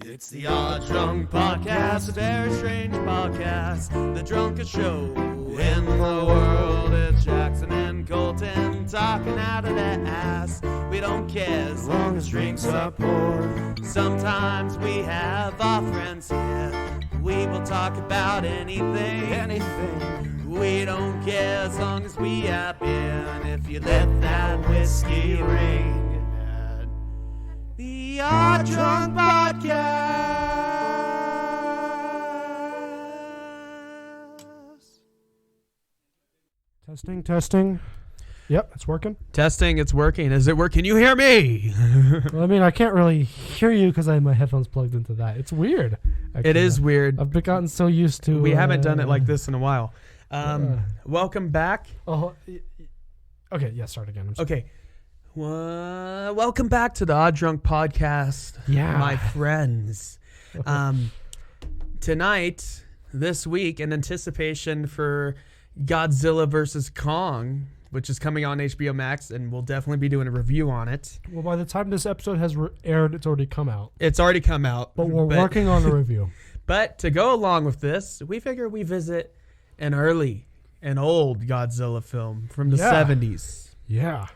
It's the Odd Drunk Podcast, a very strange podcast, the drunkest show in the world. It's Jackson and Colton talking out of their ass. We don't care as long as drinks are poured. Sometimes we have our friends here. We will talk about anything. We don't care as long as we have beer. And if you let that whiskey ring. The Odd Drunk Podcast. Testing. Yep, it's working. Testing, it's working. Is it working? Can you hear me? Well, I mean, I can't really hear you because I have my headphones plugged into that. It's weird. Actually. It is weird. I've gotten so used to... We haven't done it like this in a while. Welcome back. Oh, okay, yeah, start again. Okay. Welcome back to the Odd Drunk Podcast, my friends. Tonight, this week, in anticipation for Godzilla vs. Kong, which is coming on HBO Max, and we'll definitely be doing a review on it. Well, by the time this episode has aired, it's already come out. It's already come out. But we're working on the review. But to go along with this, we figure we visit an old Godzilla film from the 70s. Yeah.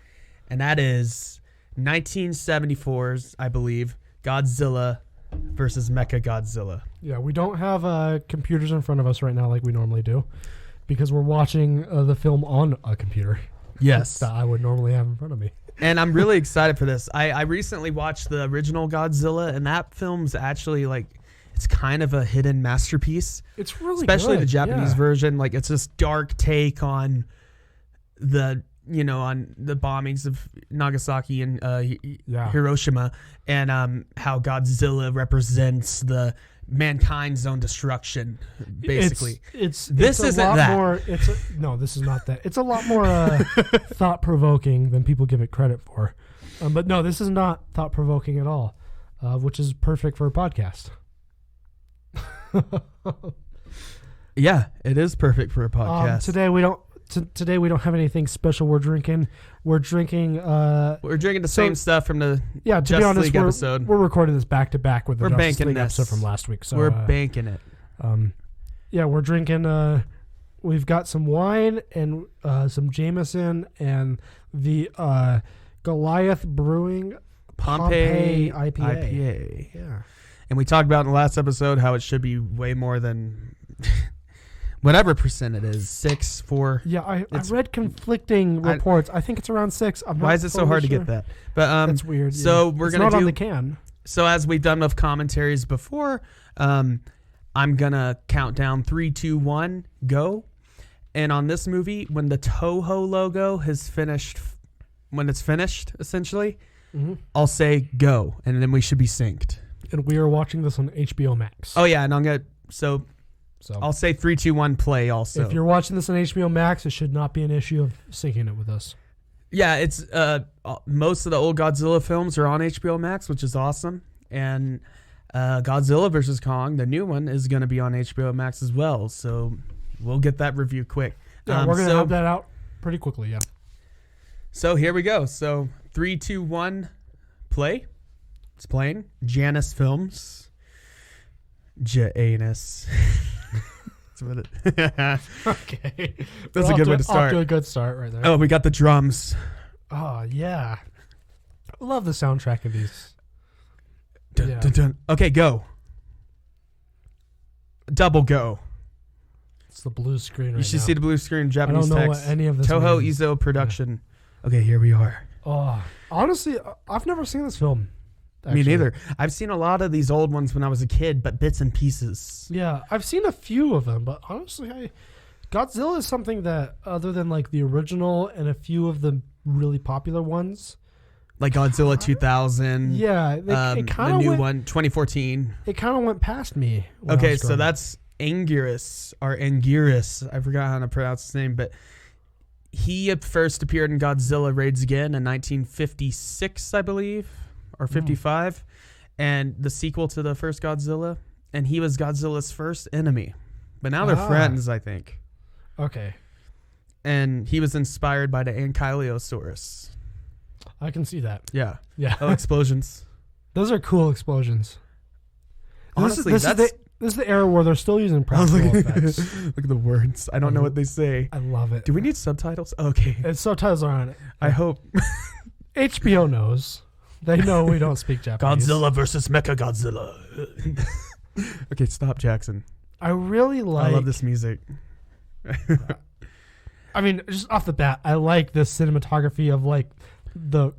And that is 1974's, I believe, Godzilla versus Mechagodzilla. Yeah, we don't have computers in front of us right now like we normally do because we're watching the film on a computer. Yes. That I would normally have in front of me. And I'm really excited for this. I recently watched the original Godzilla, and that film's actually it's kind of a hidden masterpiece. It's really especially good. The Japanese version. It's this dark take on the bombings of Nagasaki and Hiroshima, and how Godzilla represents the mankind's own destruction. Basically, this isn't that. This is not that. It's a lot more thought provoking than people give it credit for. But no, this is not thought provoking at all, which is perfect for a podcast. Yeah, it is perfect for a podcast. Today we don't have anything special. We're drinking the same stuff from the to Justice be honest, League episode. We're recording this back to back with the Justice League this episode from last week. So we're banking it. We're drinking. We've got some wine and some Jameson and the Goliath Brewing Pompeii IPA. Yeah. And we talked about in the last episode how it should be way more than whatever percent it is, 6, 4. Yeah, I read conflicting reports. I think it's around 6. Why is it so hard to get that? But that's weird. So we're gonna not on the can. So as we've done with commentaries before, I'm gonna count down 3, 2, 1, go. And on this movie, when the Toho logo has finished, when it's finished, essentially, I'll say go, and then we should be synced. And we are watching this on HBO Max. Oh yeah, and I'm gonna so I'll say 3, 2, 1, play. Also, if you're watching this on HBO Max, it should not be an issue of syncing it with us. Yeah, it's most of the old Godzilla films are on HBO Max, which is awesome, and Godzilla vs. Kong, the new one, is going to be on HBO Max as well. So we'll get that review quick. Yeah, we're going to have that out pretty quickly. Yeah. So here we go. So 3, 2, 1, play. It's playing. Janus Films. Janus. That's what it. Okay. That's a good way to start. Off to a good start right there. Oh, we got the drums. Oh, yeah. I love the soundtrack of these. Dun, dun, dun. Okay, go. Double go. It's the blue screen right now. You should see the blue screen, Japanese text. I don't know what any of this Toho means. Izo production. Yeah. Okay, here we are. Oh, honestly, I've nenever seen this film. Actually. Me neither. I've seen a lot of these old ones when I was a kid, but bits and pieces. Yeah, I've seen a few of them, but honestly, Godzilla is something that, other than the original and a few of the really popular ones, like Godzilla 2000. Yeah, it kind of the new one, 2014. It kind of went past me. Okay, so that's Anguirus or Anguirus. I forgot how to pronounce his name, but he first appeared in Godzilla Raids Again in 1956, I believe. Or 55, and the sequel to the first Godzilla, and he was Godzilla's first enemy. But now they're friends, I think. Okay. And he was inspired by the Ankylosaurus. I can see that. Yeah. Yeah. Oh, explosions. Those are cool explosions. honestly, this is the era where they're still using practical effects. Look at the words. I don't know what they say. I love it. Do we need subtitles? Okay. And subtitles are on it. I hope. HBO knows. They know we don't speak Japanese. Godzilla versus Mechagodzilla. Okay, stop, Jackson. I really like. I love this music. I mean, just off the bat, I like the cinematography of like the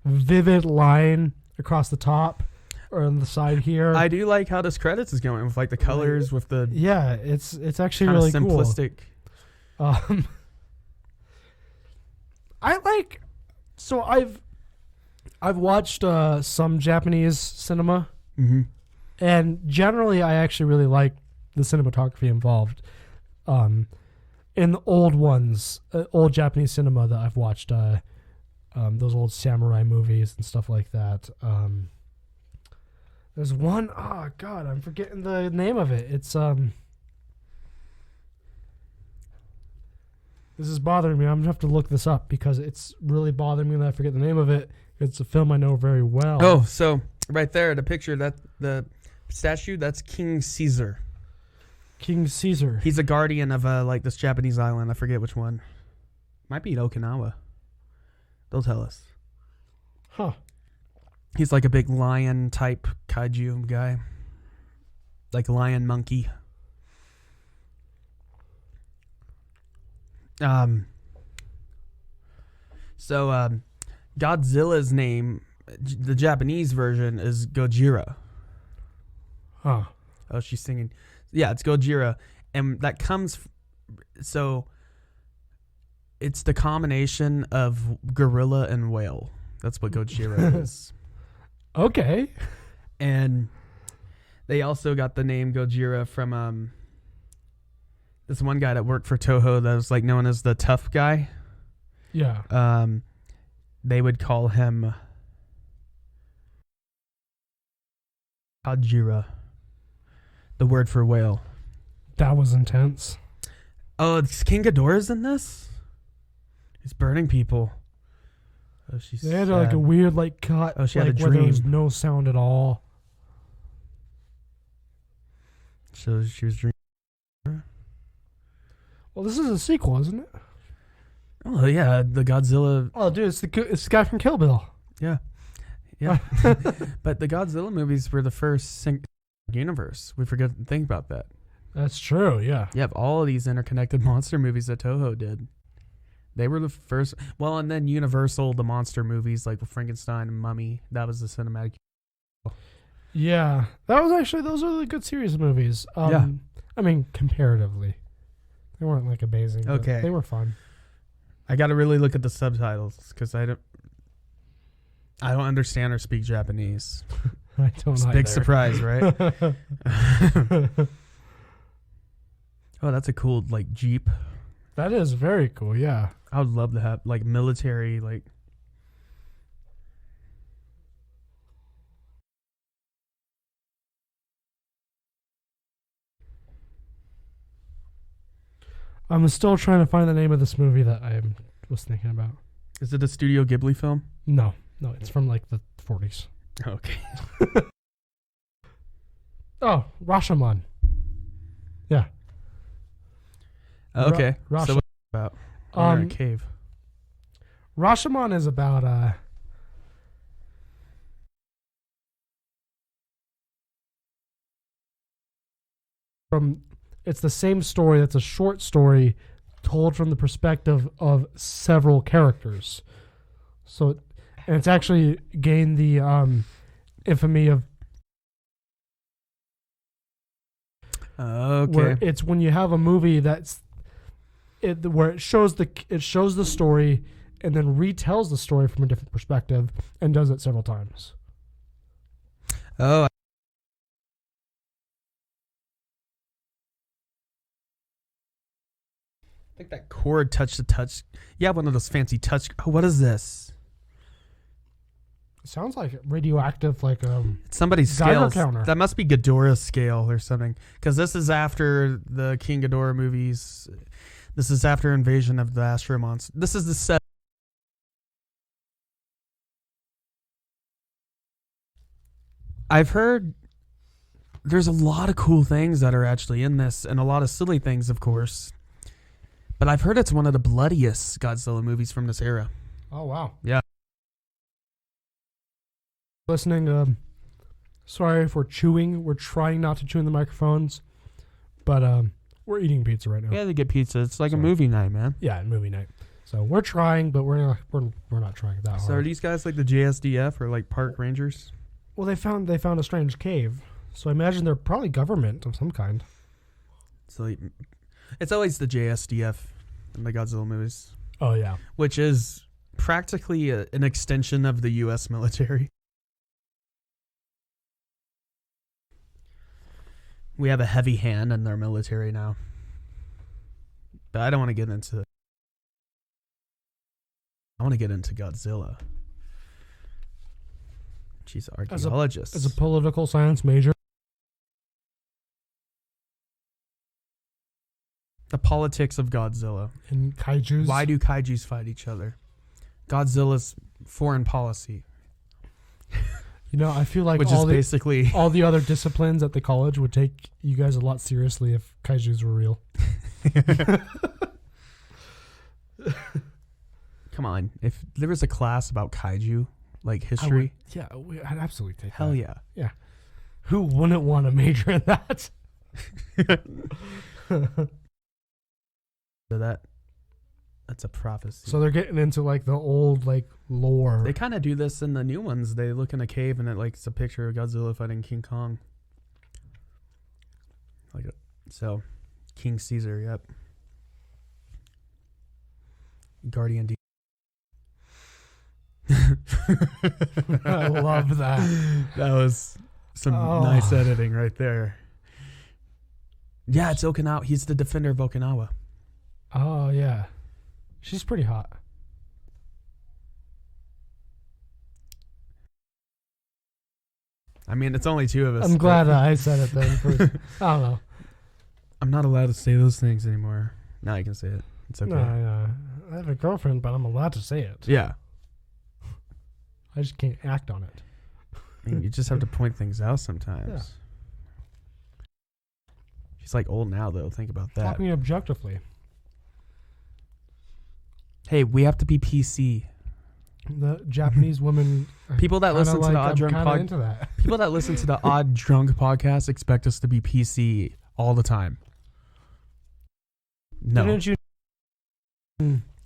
vivid line across the top or on the side here. I do like how this credits is going with like the colors with the it's actually kind really of simplistic. Cool. I like. So I've watched some Japanese cinema, and generally I actually really like the cinematography involved. In the old ones, old Japanese cinema that I've watched, those old samurai movies and stuff like that. There's one, oh God, I'm forgetting the name of it. It's, this is bothering me. I'm going to have to look this up because it's really bothering me that I forget the name of it. It's a film I know very well. Oh, so right there, the picture, that the statue, that's King Caesar. King Caesar. He's a guardian of like this Japanese island. I forget which one. Might be in Okinawa. They'll tell us. Huh. He's like a big lion type kaiju guy. Like lion monkey. So Godzilla's name, the Japanese version, is Gojira. Huh. Oh, she's singing. Yeah, it's Gojira. And that comes... So, it's the combination of gorilla and whale. That's what Gojira is. Okay. And they also got the name Gojira from this one guy that worked for Toho that was like known as the tough guy. Yeah. They would call him Kajira. The word for whale. That was intense. Oh, it's King Ghidorah's in this? He's burning people. Oh, she's They had sad. like a weird like cut. Oh, she like, had a where there was dream. no sound at all. So she was dreaming. Well, this is a sequel, isn't it? Oh, yeah, the Godzilla. Oh, dude, it's the guy from Kill Bill. Yeah. Yeah. But the Godzilla movies were the first universe. We forget to think about that. That's true, yeah. You have all of these interconnected monster movies that Toho did. They were the first. Well, and then Universal, the monster movies like with Frankenstein and Mummy. That was the cinematic. Yeah. That was actually, those are the good series of movies. Yeah. I mean, comparatively. They weren't like amazing. But Okay. they were fun. I got to really look at the subtitles because I don't understand or speak Japanese. I don't It's a either. big surprise, right? Oh, that's a cool like Jeep. That is very cool, yeah. I would love to have like military like. I'm still trying to find the name of this movie that I was thinking about. Is it a Studio Ghibli film? No, it's from like the 40s. Okay. Oh, Rashomon. Yeah. Okay. Ra- So what's it about? We're in a cave. Rashomon is about it's the same story. That's a short story told from the perspective of several characters. So, and it's actually gained the infamy of where it's when you have a movie where it shows the story and then retells the story from a different perspective and does it several times. Oh. I think that cord touched the touch. Yeah, one of those fancy touch. Oh, what is this? It sounds like radioactive, like It's somebody's Geiger scales. counter. That must be Ghidorah's scale or something. Because this is after the King Ghidorah movies. This is after Invasion of the Astro Monster. This is the set. I've heard there's a lot of cool things that are actually in this, and a lot of silly things, of course. But I've heard it's one of the bloodiest Godzilla movies from this era. Oh, wow. Yeah. Listening, sorry if we're chewing. We're trying not to chew in the microphones, but we're eating pizza right now. Yeah, they get pizza. It's like a movie night, man. Yeah, movie night. So we're trying, but we're not trying that hard. So are these guys like the JSDF or like park rangers? Well, they found a strange cave, so I imagine they're probably government of some kind. So it's always the JSDF in the Godzilla movies. Oh yeah, which is practically an extension of the U.S. military. We have a heavy hand in their military now. But I don't want to get into... I want to get into Godzilla. She's an archaeologist. As a political science major. The politics of Godzilla. And kaijus. Why do kaijus fight each other? Godzilla's foreign policy. You know, I feel like Which is basically all the other disciplines at the college would take you guys a lot seriously if kaijus were real. Come on. If there was a class about kaiju, like history. I'd absolutely take Hell that. yeah. Yeah. Who wouldn't want to major in that? So that's a prophecy. So they're getting into like the old like lore. They kind of do this in the new ones. They look in a cave and it's a picture of Godzilla fighting King Kong. So King Caesar, yep. Guardian D. I love that. That was some nice editing right there. Yeah, it's Okinawa. He's the defender of Okinawa. Oh yeah. She's pretty hot. I mean, it's only two of us. I'm glad I said it then. I don't know. I'm not allowed to say those things anymore. Now you can say it. It's okay. No, I have a girlfriend, but I'm allowed to say it. Yeah. I just can't act on it. I mean, you just have to point things out sometimes. Yeah. She's like old now, though. Think about that. Talking objectively. Hey, we have to be PC. The Japanese women. People that listen to the Odd Drunk podcast. People that listen to the Odd Drunk podcast expect us to be PC all the time. No. Didn't you?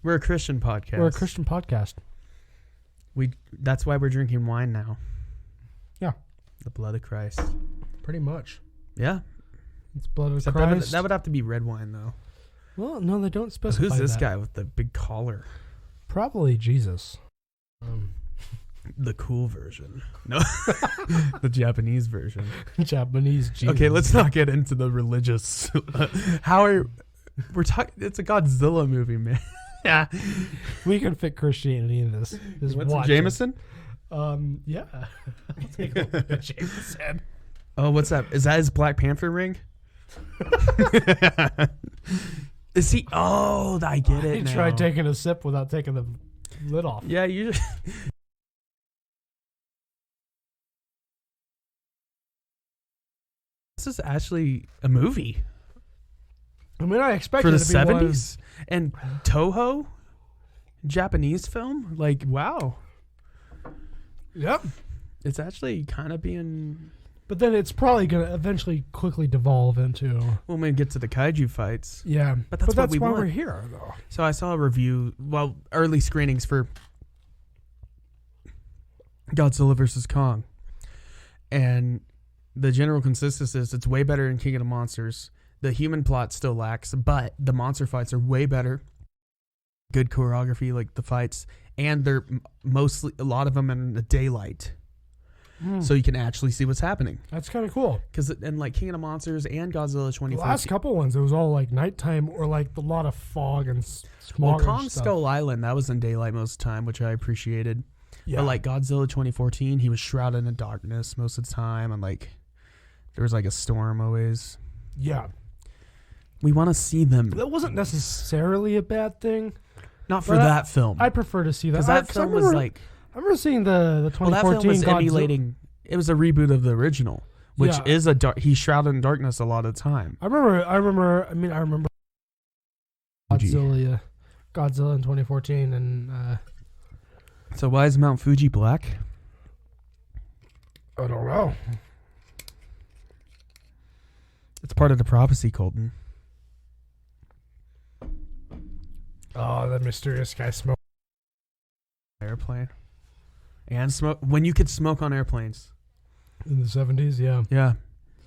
We're a Christian podcast. We're a Christian podcast. That's why we're drinking wine now. Yeah. The blood of Christ. Pretty much. Yeah. It's blood of Except Christ. that would have to be red wine, though. Well, no, they don't specify. Who's this that. guy with the big collar? Probably Jesus. The cool version. No. The Japanese version. Japanese Jesus. Okay, let's not get into the religious. We're talking? It's a Godzilla movie, man. Yeah. We can fit Christianity in this. What's it, Jameson? Yeah. I'll take a look at Jameson. Oh, what's that? Is that his Black Panther ring? Is he? Oh, I get it. He tried taking a sip without taking the lid off. Yeah, you. This is actually a movie. I mean, I expected for the it to be 70s and Toho, Japanese film. Like, wow. Yep. It's actually kind of being. But then it's probably going to eventually quickly devolve into. When we get to the kaiju fights. Yeah. But that's what we why want. we're here, though. So I saw a review, early screenings for Godzilla vs. Kong. And the general consensus is it's way better than King of the Monsters. The human plot still lacks, but the monster fights are way better. Good choreography, like the fights. And they're a lot of them in the daylight. So you can actually see what's happening. That's kind of cool. Because in like King of the Monsters and Godzilla 2014. The last couple ones, it was all like nighttime or like a lot of fog and smog. Well, Kong Skull Island, that was in daylight most of the time, which I appreciated. Yeah. But like Godzilla 2014, he was shrouded in darkness most of the time. And like there was like a storm always. Yeah. We want to see them. That wasn't necessarily a bad thing. Not for that film. I prefer to see that. Because that film was like... I remember seeing the 2014 Well, that film was Godzilla. emulating... It was a reboot of the original, which Yeah. is he's shrouded in darkness a lot of the time. I remember Godzilla in 2014, and So why is Mount Fuji black? I don't know. It's part of the prophecy, Colton. Oh, the mysterious guy smoke. Airplane. And smoke when you could smoke on airplanes. In the 70s, yeah. Yeah.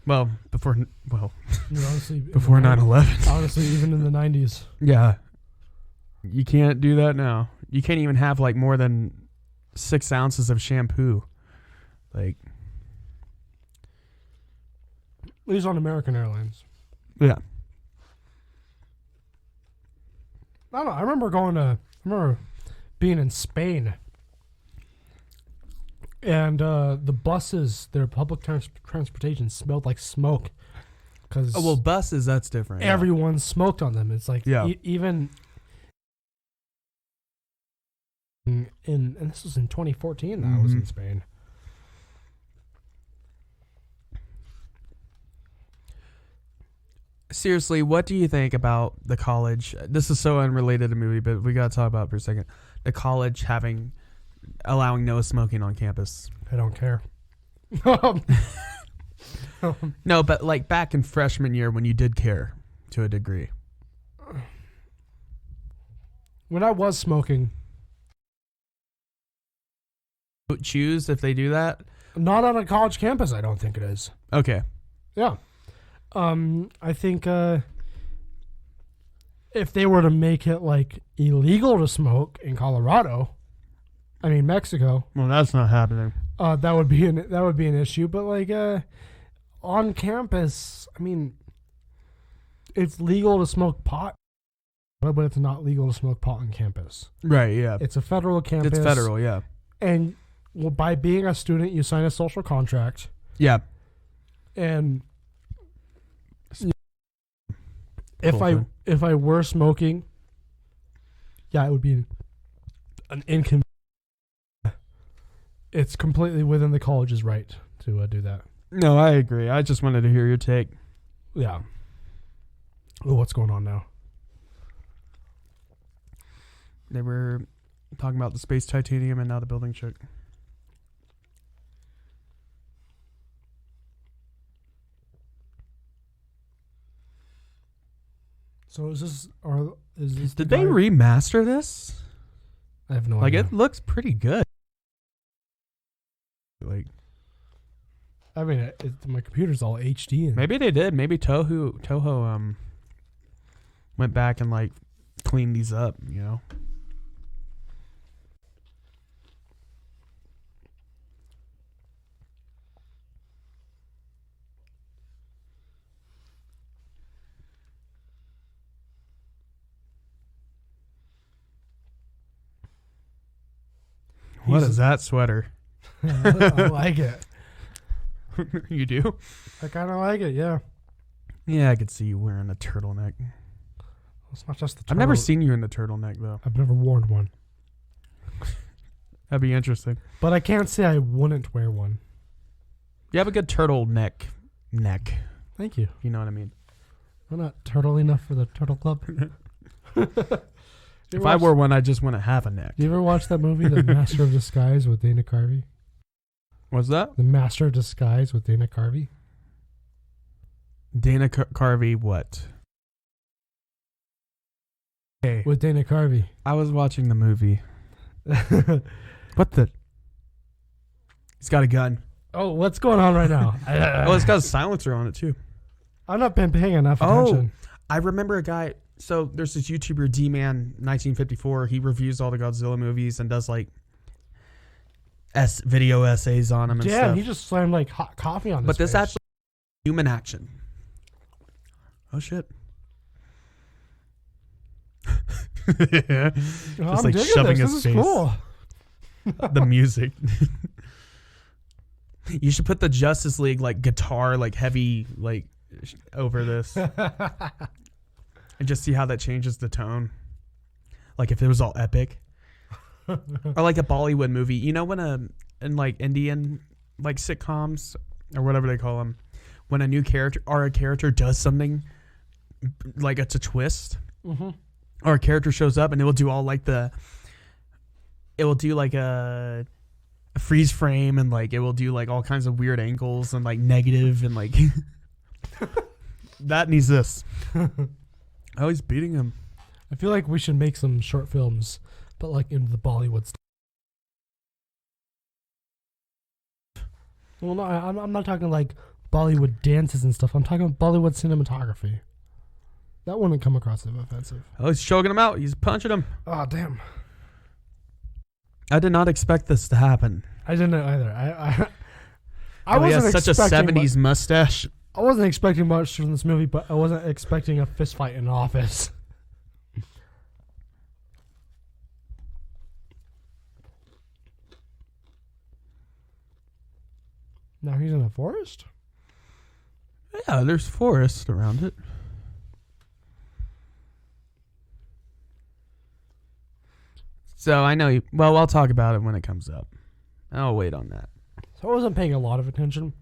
Well, before Honestly, before 9/11. Honestly, even in the 90s. Yeah. You can't do that now. You can't even have like more than 6 ounces of shampoo. Like, At least on American Airlines. yeah. I don't know. I remember being in Spain. And the buses, their public transportation smelled like smoke. Cause Oh, well, buses, that's different. everyone smoked on them. It's like Yeah. Even and this was in 2014 that I was in Spain. Seriously, what do you think about the college? This is so unrelated to the movie, but we got to talk about it for a second. The college allowing no smoking on campus. I don't care. No, but like back in freshman year when you did care to a degree. When I was smoking, Choose if they do that? not on a college campus, I don't think it is. Okay. Yeah. I think if they were to make it like illegal to smoke in Mexico, Well, that's not happening. that would be an issue. But like on campus, it's legal to smoke pot, but it's not legal to smoke pot on campus. Right, yeah. It's a federal campus. It's federal, yeah. And by being a student, you sign a social contract. Yeah. And Cool if I were smoking, yeah, it would be an inconvenience. It's completely within the college's right to do that. No, I agree. I just wanted to hear your take. Yeah. Oh, what's going on now? They were talking about the space titanium and now the building shook. So is this Did they remaster this? I have no Like, idea. it looks pretty good. Like, my computer's all HD. And maybe they did. Maybe Toho went back and like cleaned these up, you know? What is that sweater? I like it. You do? I kind of like it, yeah. Yeah, I could see you wearing a turtleneck. It's not just the I've never seen you in the turtleneck, though. I've never worn one. That'd be interesting. But I can't say I wouldn't wear one. You have a good turtleneck neck. Thank you. You know what I mean? I'm not turtle enough for the Turtle Club. If I wore one, I just want to have a neck. You ever watch that movie, The Master of Disguise with Dana Carvey? What's that? The Master of Disguise with Dana Carvey? Dana Carvey, what? Hey, With Dana Carvey. I was watching the movie. What the? He's got a gun. Oh, what's going on right now? Oh, it's got a silencer on it, too. I've not been paying enough attention. I remember a guy. So there's this YouTuber, D-Man 1954. He reviews all the Godzilla movies and does like video essays on them and Yeah, stuff. he just slammed like hot coffee on But this face. actually human action. Oh shit. Yeah. Oh, Just I'm like digging shoving this. his This is face. cool. The music. You should put the Justice League like guitar like heavy like over this. And just see how that changes the tone. Like if it was all epic. Or like a Bollywood movie. You know when in like Indian like sitcoms or whatever they call them, when a new character or a character does something like it's a twist, or a character shows up and it will do all like it will do like a freeze frame and like it will do like all kinds of weird angles and like negative and like that needs this. Oh, he's beating him. I feel like we should make some short films, but like in the Bollywood style. Well, no, I'm not talking like Bollywood dances and stuff. I'm talking Bollywood cinematography. That wouldn't come across as offensive. Oh, he's choking him out. He's punching him. Oh, damn. I did not expect this to happen. I didn't either. I He wasn't has such a 70s mustache. I wasn't expecting much from this movie, but I wasn't expecting a fist fight in an office. Now he's in a forest? Yeah, there's forest around it. So I know you. Well, I'll talk about it when it comes up. I'll wait on that. So I wasn't paying a lot of attention.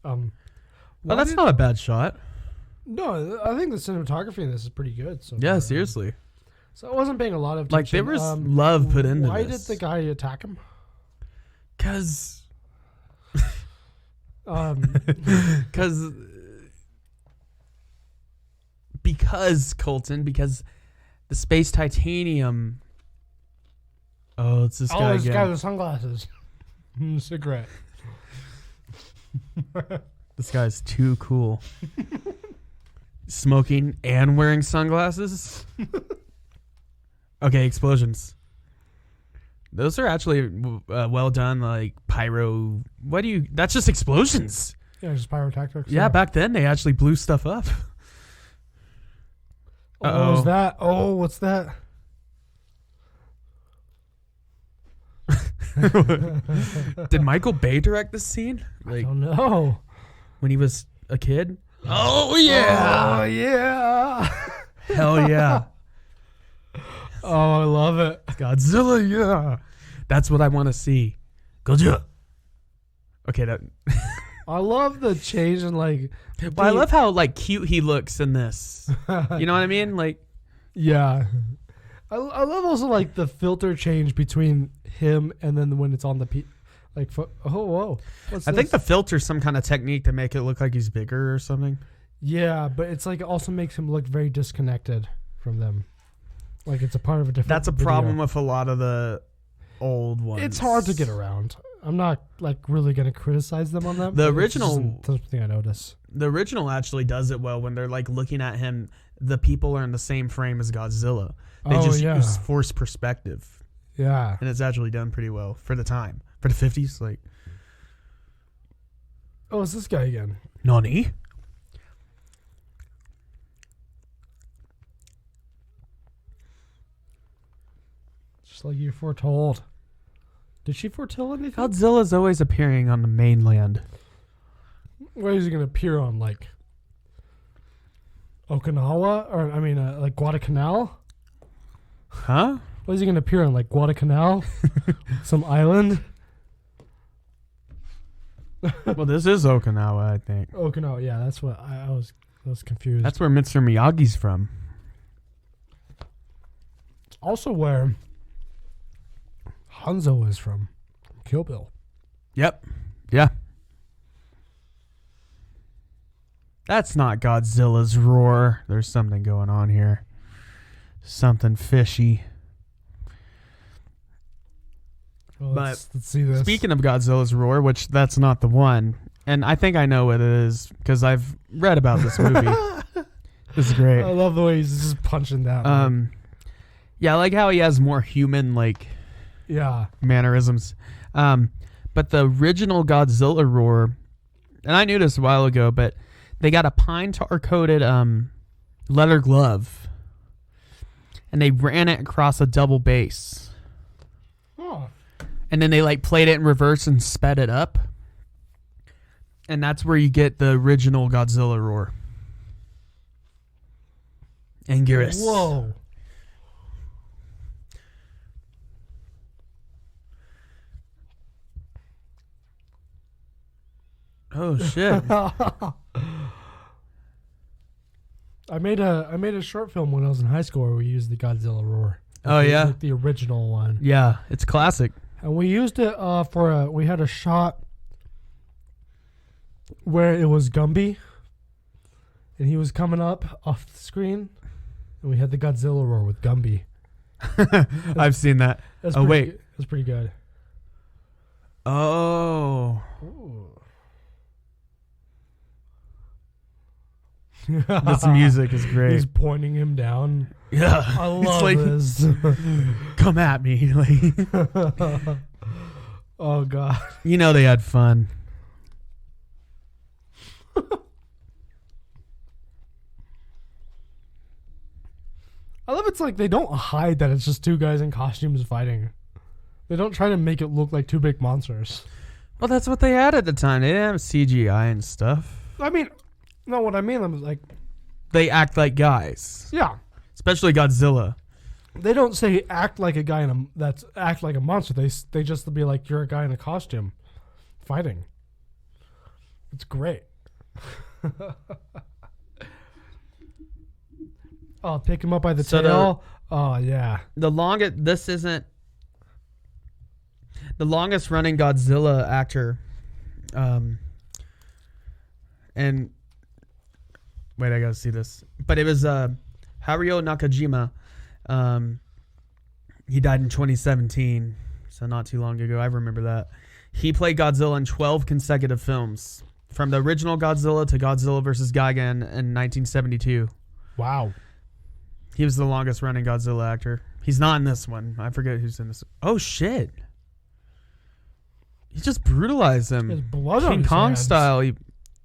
Well, that's not a bad shot. No, I think the cinematography in this is pretty good. So Yeah, far. seriously. So I wasn't paying a lot of attention. Like, there was love put into Why this. did the guy attack him? Because Colton, because the space titanium. Oh, it's this guy this again. guy with sunglasses. Cigarette. This guy's too cool. Smoking and wearing sunglasses. Okay, explosions. Those are actually well done, like pyro. That's just explosions. Yeah, just pyrotactics. Yeah, back then they actually blew stuff up. What was that? Oh, what's that? Did Michael Bay direct this scene? I don't know. When he was a kid? Oh, yeah. Oh, yeah. Hell yeah. Oh, I love it. Godzilla, yeah. That's what I want to see. Godzilla. Okay, that. I love the change in like. Well, I love how like cute he looks in this. You know what I mean? Like, yeah. I love also like the filter change between him and then when it's on the whoa. I think the filter's some kind of technique to make it look like he's bigger or something. Yeah, but it's like it also makes him look very disconnected from them. Like it's a part of a different. That's a video. problem with a lot of the old ones. It's hard to get around. I'm not like really gonna criticize them on that. The original, something I notice. The original actually does it well when they're like looking at him. The people are in the same frame as Godzilla. They just use forced perspective. Yeah, and it's actually done pretty well for the time, for the 50s. Like, oh, it's this guy again. Nani? Just like you foretold. Did she foretell anything? Godzilla's always appearing on the mainland. Where is he going to appear on, like Okinawa? Or, I mean, like Guadalcanal? Huh? What is he going to appear on, like Guadalcanal? Some island? Well, this is Okinawa, I think. Okinawa, yeah, that's what I was confused. That's where Mr. Miyagi's from. Also where Hanzo is from. Kill Bill. Yep. Yeah. That's not Godzilla's roar. There's something going on here. Something fishy. Well, But let's see this. Speaking of Godzilla's roar, which that's not the one, and I think I know what it is because I've read about this movie. This is great. I love the way he's just punching that. Yeah, I like how he has more human mannerisms. But the original Godzilla roar, and I knew this a while ago, but they got a pine tar coated leather glove, and they ran it across a double bass. Oh. And then they like played it in reverse and sped it up. And that's where you get the original Godzilla roar. Anguirus. Whoa. Oh shit! I made a short film when I was in high school where we used the Godzilla roar. Oh yeah, like the original one. Yeah, it's classic. And we used it we had a shot where it was Gumby, and he was coming up off the screen, and we had the Godzilla roar with Gumby. I've seen that. Oh wait, it was pretty good. Oh. Ooh. This music is great. He's pointing him down. Yeah, I love this. Come at me, like. Oh god. You know they had fun. I love it's like they don't hide that it's just two guys in costumes fighting. They don't try to make it look like two big monsters. Well, that's what they had at the time. They didn't have CGI and stuff. I mean, no, what I mean is like They act like guys, yeah. especially Godzilla. They don't say act like a guy that's act like a monster. They just be like you're a guy in a costume fighting. It's great. Oh, pick him up by the tail. Oh yeah. The longest running Godzilla actor, and wait, I gotta see this. But it was Haruo Nakajima. He died in 2017, so not too long ago. I remember that. He played Godzilla in 12 consecutive films, from the original Godzilla to Godzilla vs. Gigan in 1972. Wow. He was the longest running Godzilla actor. He's not in this one. I forget who's in this. Oh shit! He just brutalized him. His blood on King his Kong hands. style. He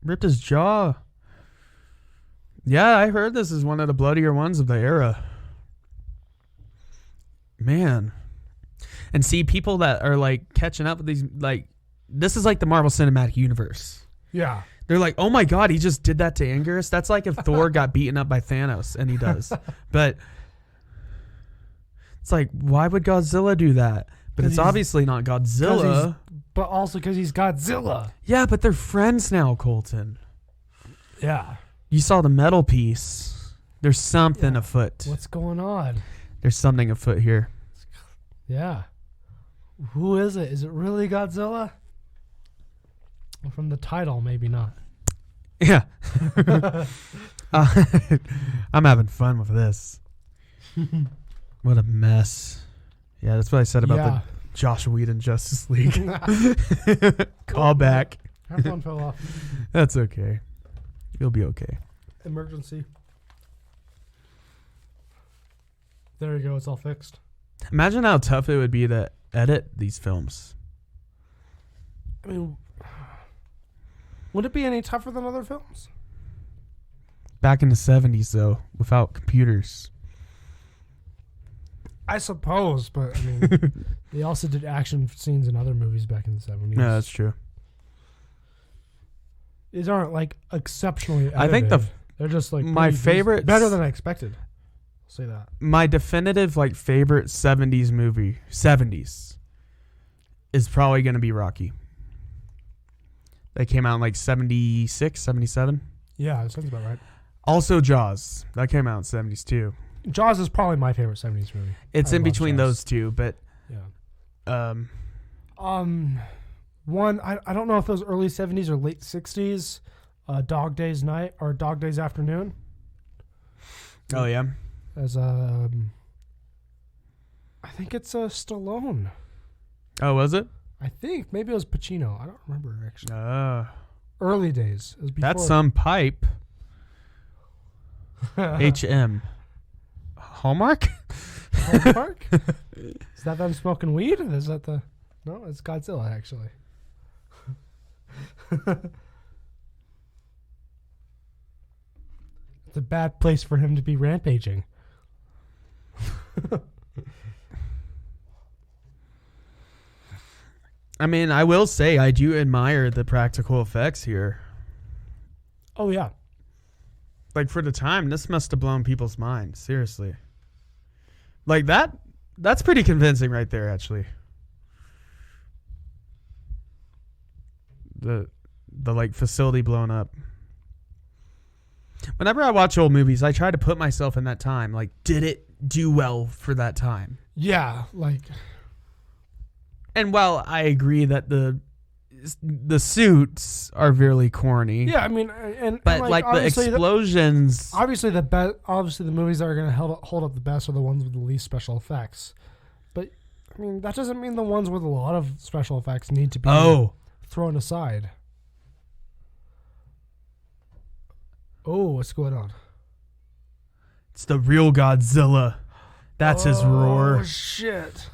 ripped his jaw. Yeah, I heard this is one of the bloodier ones of the era. Man. And see, people that are like catching up with these, like, this is like the Marvel Cinematic Universe. Yeah. They're like, oh my God, he just did that to Anguirus. That's like if Thor got beaten up by Thanos, and he does. But it's like, why would Godzilla do that? But it's obviously not Godzilla. But also because he's Godzilla. Yeah, but they're friends now, Colton. Yeah. You saw the metal piece. There's something afoot. What's going on? There's something afoot here. Yeah. Who is it? Is it really Godzilla? From the title, maybe not. Yeah. I'm having fun with this. What a mess. Yeah, that's what I said about the Josh Whedon Justice League. Call back. Our phone fell off. That's okay. You'll be okay. Emergency. There you go. It's all fixed. Imagine how tough it would be to edit these films. I mean, would it be any tougher than other films? Back in the 70s, though, without computers. I suppose, but I mean, they also did action scenes in other movies back in the 70s. Yeah, that's true. These aren't like exceptionally edited. I think they're just like my favorite, better than I expected. I'll say that. My definitive like favorite 70s movie, 70s, is probably going to be Rocky. That came out in like 76, 77. Yeah, that sounds about right. Also Jaws. That came out in 70s too. Jaws is probably my favorite 70s movie. It's I in love between Jaws. those two, but Yeah. One, I don't know if it was early 70s or late 60s, Dog Days Night or Dog Days Afternoon. oh yeah. As I think it's Stallone. Oh, was it? I think maybe it was Pacino. I don't remember actually. Early days. It was before. That's some pipe. HM. Hallmark? Hallmark? Is that them smoking weed? Is that the... No, it's Godzilla, actually. It's a bad place for him to be rampaging. I mean, I will say I do admire the practical effects here. Oh, yeah. Like, for the time, this must have blown people's minds. Seriously. Like, that's pretty convincing right there, actually. the like facility blown up. Whenever I watch old movies, I try to put myself in that time. Like, did it do well for that time? Yeah, like. And while I agree that the suits are very corny. Yeah, I mean, but like the explosions. Obviously the movies that are going to hold up the best are the ones with the least special effects. But I mean, that doesn't mean the ones with a lot of special effects need to be thrown aside. Oh, what's going on? It's the real Godzilla. That's his roar. Oh shit.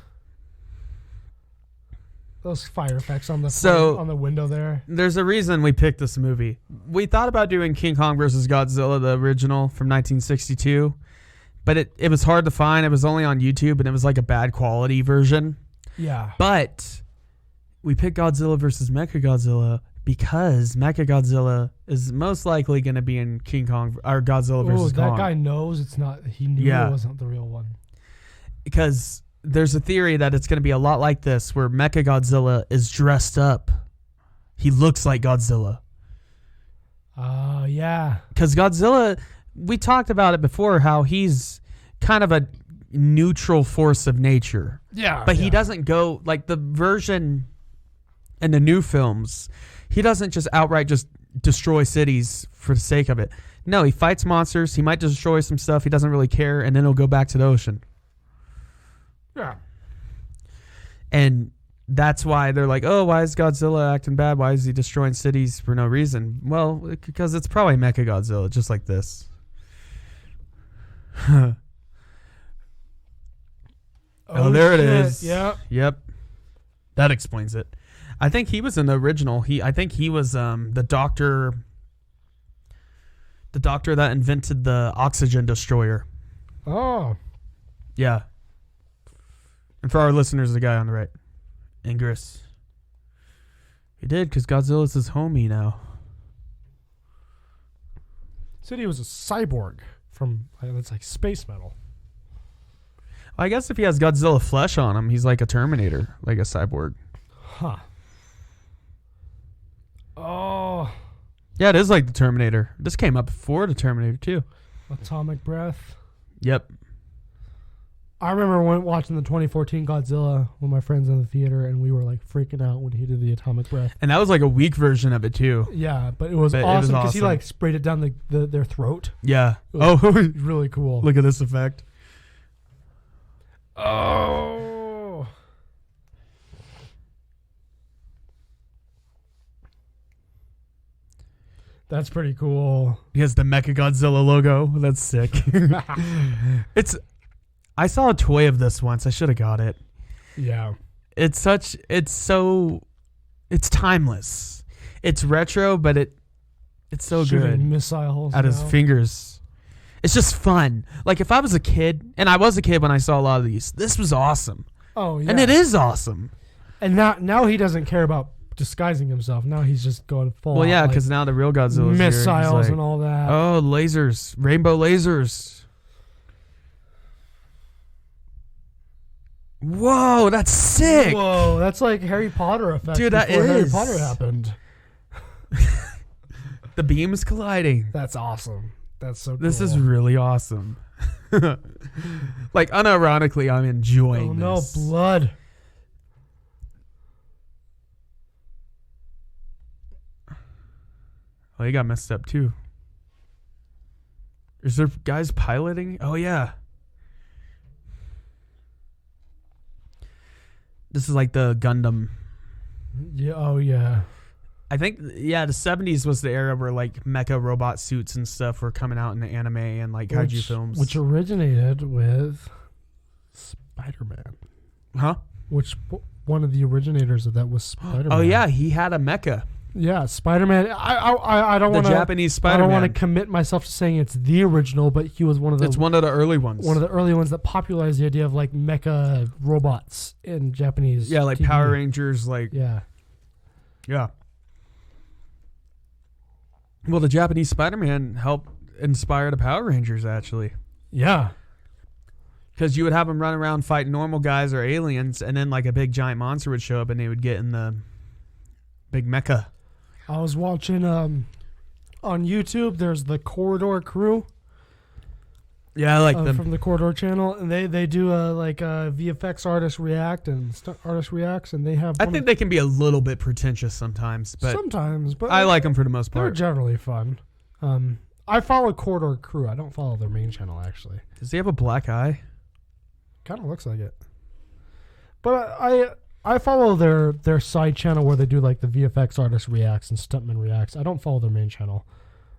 Those fire effects on the window there. There's a reason we picked this movie. We thought about doing King Kong versus Godzilla, the original from 1962, but it was hard to find. It was only on YouTube, and it was like a bad quality version. Yeah. But we picked Godzilla versus Mechagodzilla because Mechagodzilla is most likely going to be in King Kong or Godzilla versus Kong. That guy knows it's not. He knew it wasn't the real one. Because there's a theory that it's going to be a lot like this, where Mechagodzilla is dressed up. He looks like Godzilla. Oh, yeah. Because Godzilla, we talked about it before, how he's kind of a neutral force of nature. Yeah. But he doesn't go, like the version in the new films, he doesn't just outright just destroy cities for the sake of it. No, he fights monsters. He might destroy some stuff. He doesn't really care. And then he'll go back to the ocean. Yeah. And that's why they're like, oh, why is Godzilla acting bad? Why is he destroying cities for no reason? Well, because it's probably Mechagodzilla, just like this. Oh, there it is. Yep. Yep. That explains it. I think he was in the original. I think he was the doctor that invented the oxygen destroyer. Oh. Yeah. And for our listeners, the guy on the right, Ingress. He did, because Godzilla's his homie now. Said he was a cyborg from, it's like space metal. I guess if he has Godzilla flesh on him, he's like a Terminator, like a cyborg. Huh. Oh. Yeah, it is like the Terminator. This came up before the Terminator, too. Atomic breath. Yep. I remember watching the 2014 Godzilla with my friends in the theater, and we were like freaking out when he did the atomic breath. And that was like a weak version of it, too. Yeah, but it was awesome because he like sprayed it down their throat. Yeah. Really cool. Look at this effect. Oh. That's pretty cool. He has the Mechagodzilla logo. That's sick. I saw a toy of this once. I should have got it. Yeah. It's timeless. It's retro, but it's so Shooting good. Missiles at his fingers. It's just fun. Like if I was a kid, and I was a kid when I saw a lot of these, this was awesome. Oh yeah. And it is awesome. And now he doesn't care about disguising himself. Now he's just going full. Well, yeah, because now the real Godzilla missiles and all that. Oh, lasers, rainbow lasers. Whoa, that's sick. Whoa, that's like Harry Potter effect. Dude, that before Harry is. Potter happened. The beams colliding. That's awesome. That's so cool. This is really awesome. Like, unironically, I'm enjoying this. Oh, no, blood. Oh, he got messed up, too. Is there guys piloting? Oh, yeah. This is like the Gundam. Yeah. Oh, yeah. I think, the 70s was the era where, like, mecha robot suits and stuff were coming out in the anime and, like, kaiju films. Which originated with Spider-Man. Huh? Which one of the originators of that was Spider-Man. Oh, yeah, he had a mecha. Yeah, Spider-Man. I don't want to. The Japanese Spider-Man. I don't want to commit myself to saying it's the original, but he was one of the. It's one of the early ones. One of the early ones that popularized the idea of like mecha robots in Japanese. Yeah, like TV. Power Rangers, like. Yeah. Yeah. Well, the Japanese Spider-Man helped inspire the Power Rangers, actually. Yeah. Because you would have them run around fighting normal guys or aliens, and then like a big giant monster would show up, and they would get in the big mecha. I was watching on YouTube. There's the Corridor Crew. Yeah, I like them. From the Corridor channel, and they do a VFX artist react and stunt artist reacts, and they have. I think they can be a little bit pretentious sometimes, but I like them for the most they're part. generally fun. I follow Corridor Crew. I don't follow their main channel actually. Does he have a black eye? Kind of looks like it. But I follow their side channel where they do like the VFX artist reacts and stuntman reacts. I don't follow their main channel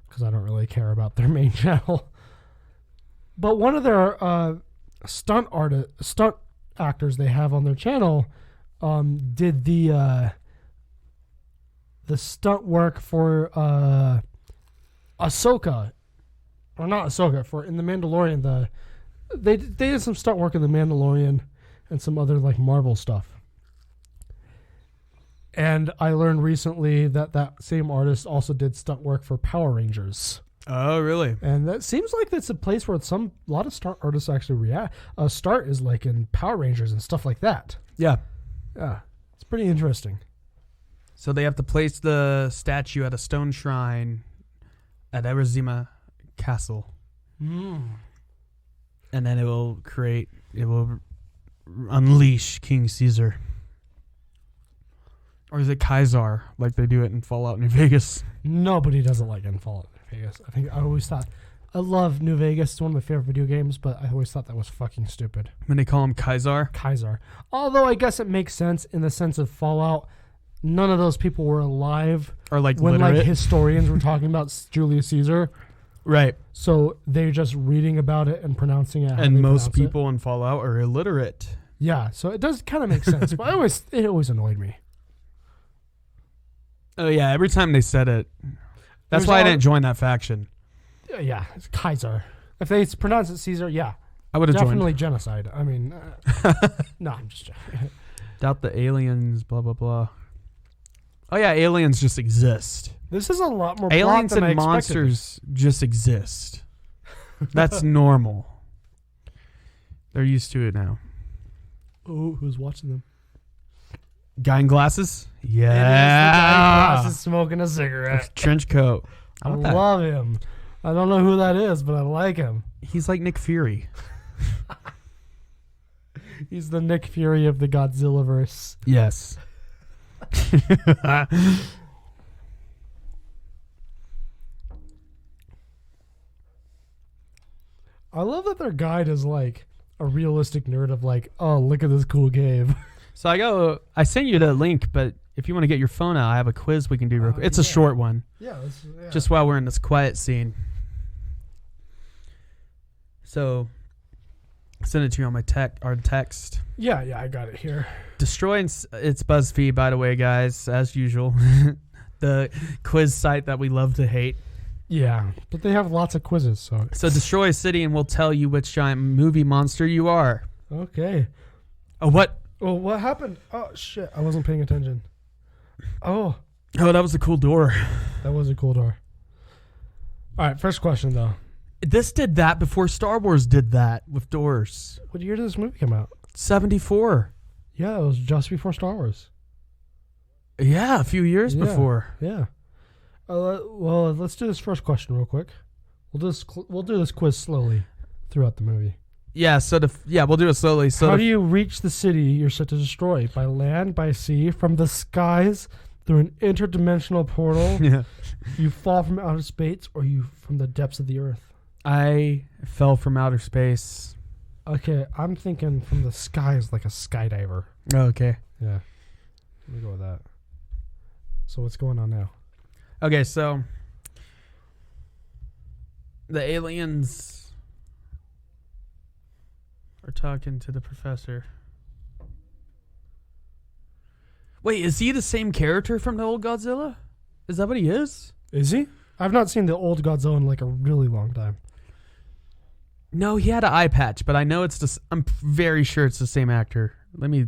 because I don't really care about their main channel. But one of their stunt actors they have on their channel did the stunt work for Ahsoka, or not Ahsoka, for in the Mandalorian. They did some stunt work in the Mandalorian and some other like Marvel stuff. And I learned recently that same artist also did stunt work for Power Rangers. Oh, really? And that seems like it's a place where a lot of stunt artists actually react. Start is like in Power Rangers and stuff like that. Yeah. Yeah, it's pretty interesting. So they have to place the statue at a stone shrine at Arizima Castle. And then it will unleash King Caesar. Or is it Kaisar, like they do it in Fallout New Vegas? Nobody doesn't like in Fallout New Vegas. I always thought, I love New Vegas. It's one of my favorite video games, but I always thought that was fucking stupid. When they call him Kaisar? Kaisar. Although I guess it makes sense in the sense of Fallout. None of those people were alive Or like when literate? like historians were talking about Julius Caesar. Right. So they're just reading about it and pronouncing it how And they most pronounce it. people in Fallout are illiterate. Yeah, so it does kind of make sense. But it always annoyed me. Oh, yeah. Every time they said it. That's There's why I all- didn't join that faction. Yeah, it's Kaiser. If they pronounce it Caesar, yeah. I would have joined. Definitely genocide. I mean, no, I'm just joking. Doubt the aliens, blah, blah, blah. Oh, yeah. Aliens just exist. This is a lot more Aliens plot than I and expected. monsters just exist. That's normal. They're used to it now. Oh, who's watching them? Guy in glasses? It is the guy in Yeah. glasses smoking a cigarette. Trench coat. I want that. love him. I don't know who that is, but I like him. He's like Nick Fury. He's the Nick Fury of the Godzilla verse. Yes. I love that their guide is like a realistic nerd of like, oh, look at this cool game. So I sent you the link, but if you want to get your phone out, I have a quiz we can do real quick. It's a yeah. short one. Yeah, Just while we're in this quiet scene. So send it to you on my text. yeah, I got it here. Destroying it's BuzzFeed, by the way, guys, as usual. The quiz site that we love to hate. Yeah, but they have lots of quizzes, so So destroy a city and we'll tell you which giant movie monster you are. okay. Oh, what? Well, what happened? Oh shit, I wasn't paying attention. Oh, Oh, that was a cool door. that was a cool door. All right, first question though. This did that before Star Wars did that with doors. What year did this movie come out? 74. Yeah, it was just before Star Wars. Yeah, a few years Yeah. before. Yeah. Well, let's do this first question real quick. We'll do this quiz slowly throughout the movie. Yeah, so we'll do it slowly. So How do you reach the city you're set to destroy? By land, by sea, from the skies, through an interdimensional portal? Yeah. You fall from outer space, or you from the depths of the earth? I fell from outer space. Okay, I'm thinking from the skies like a skydiver. Oh, okay. Yeah. Let me go with that. So what's going on now? Okay, so the aliens are talking to the professor. Wait, is he the same character from the old Godzilla? Is that what he is? Is he? I've not seen the old Godzilla in like a really long time. No, he had an eye patch, but I know it's the. I'm very sure it's the same actor. Let me.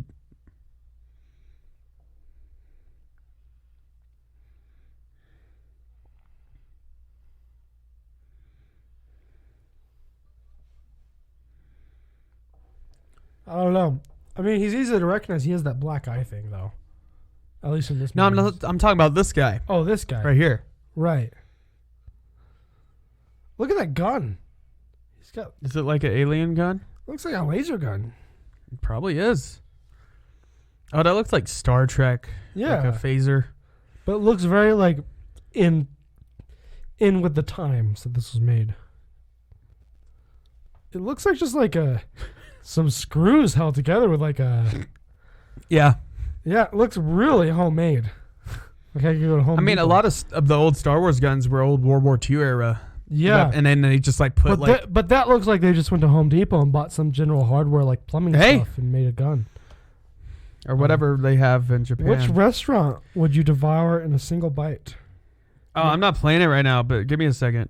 I don't know. I mean, he's easy to recognize. He has that black eye thing, though. At least in this No, movie. I'm talking about this guy Oh, this guy. right here. Right. Look at that gun. He's got. Is it like an alien gun? Looks like a laser gun. It probably is. Oh, that looks like Star Trek. Yeah. Like a phaser. But it looks very like in with the times that this was made. It looks like just like some screws held together with like a. Yeah. Yeah, it looks really homemade. Like I could go to Home I mean, a Depot. lot of the old Star Wars guns were old World War II era. Yeah. And then they just like put but that looks like they just went to Home Depot and bought some general hardware like plumbing stuff and made a gun. or whatever they have in Japan. Which restaurant would you devour in a single bite? Oh, I'm not playing it right now, but give me a second.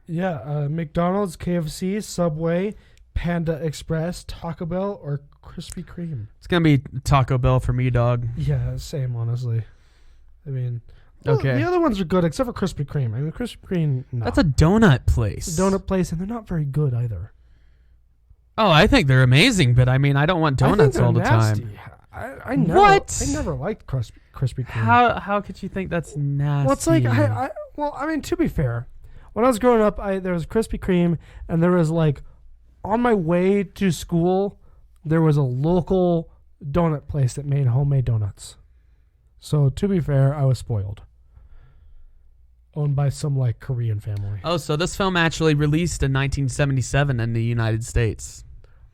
Yeah, McDonald's, KFC, Subway, Panda Express, Taco Bell, or Krispy Kreme. It's gonna be Taco Bell for me, dog. Yeah, same, honestly. I mean, well, Okay. the other ones are good except for Krispy Kreme. I mean, Krispy Kreme, no. That's a donut place. It's a donut place, and they're not very good either. Oh, I think they're amazing, but I mean, I don't want donuts all the time. I never, What? I never liked Krispy Kreme. How could you think that's nasty? Well, it's like I mean, to be fair, when I was growing up, there was Krispy Kreme, and there was like, on my way to school, there was a local donut place that made homemade donuts. So to be fair, I was spoiled. Owned by some like Korean family. Oh, so this film actually released in 1977 in the United States.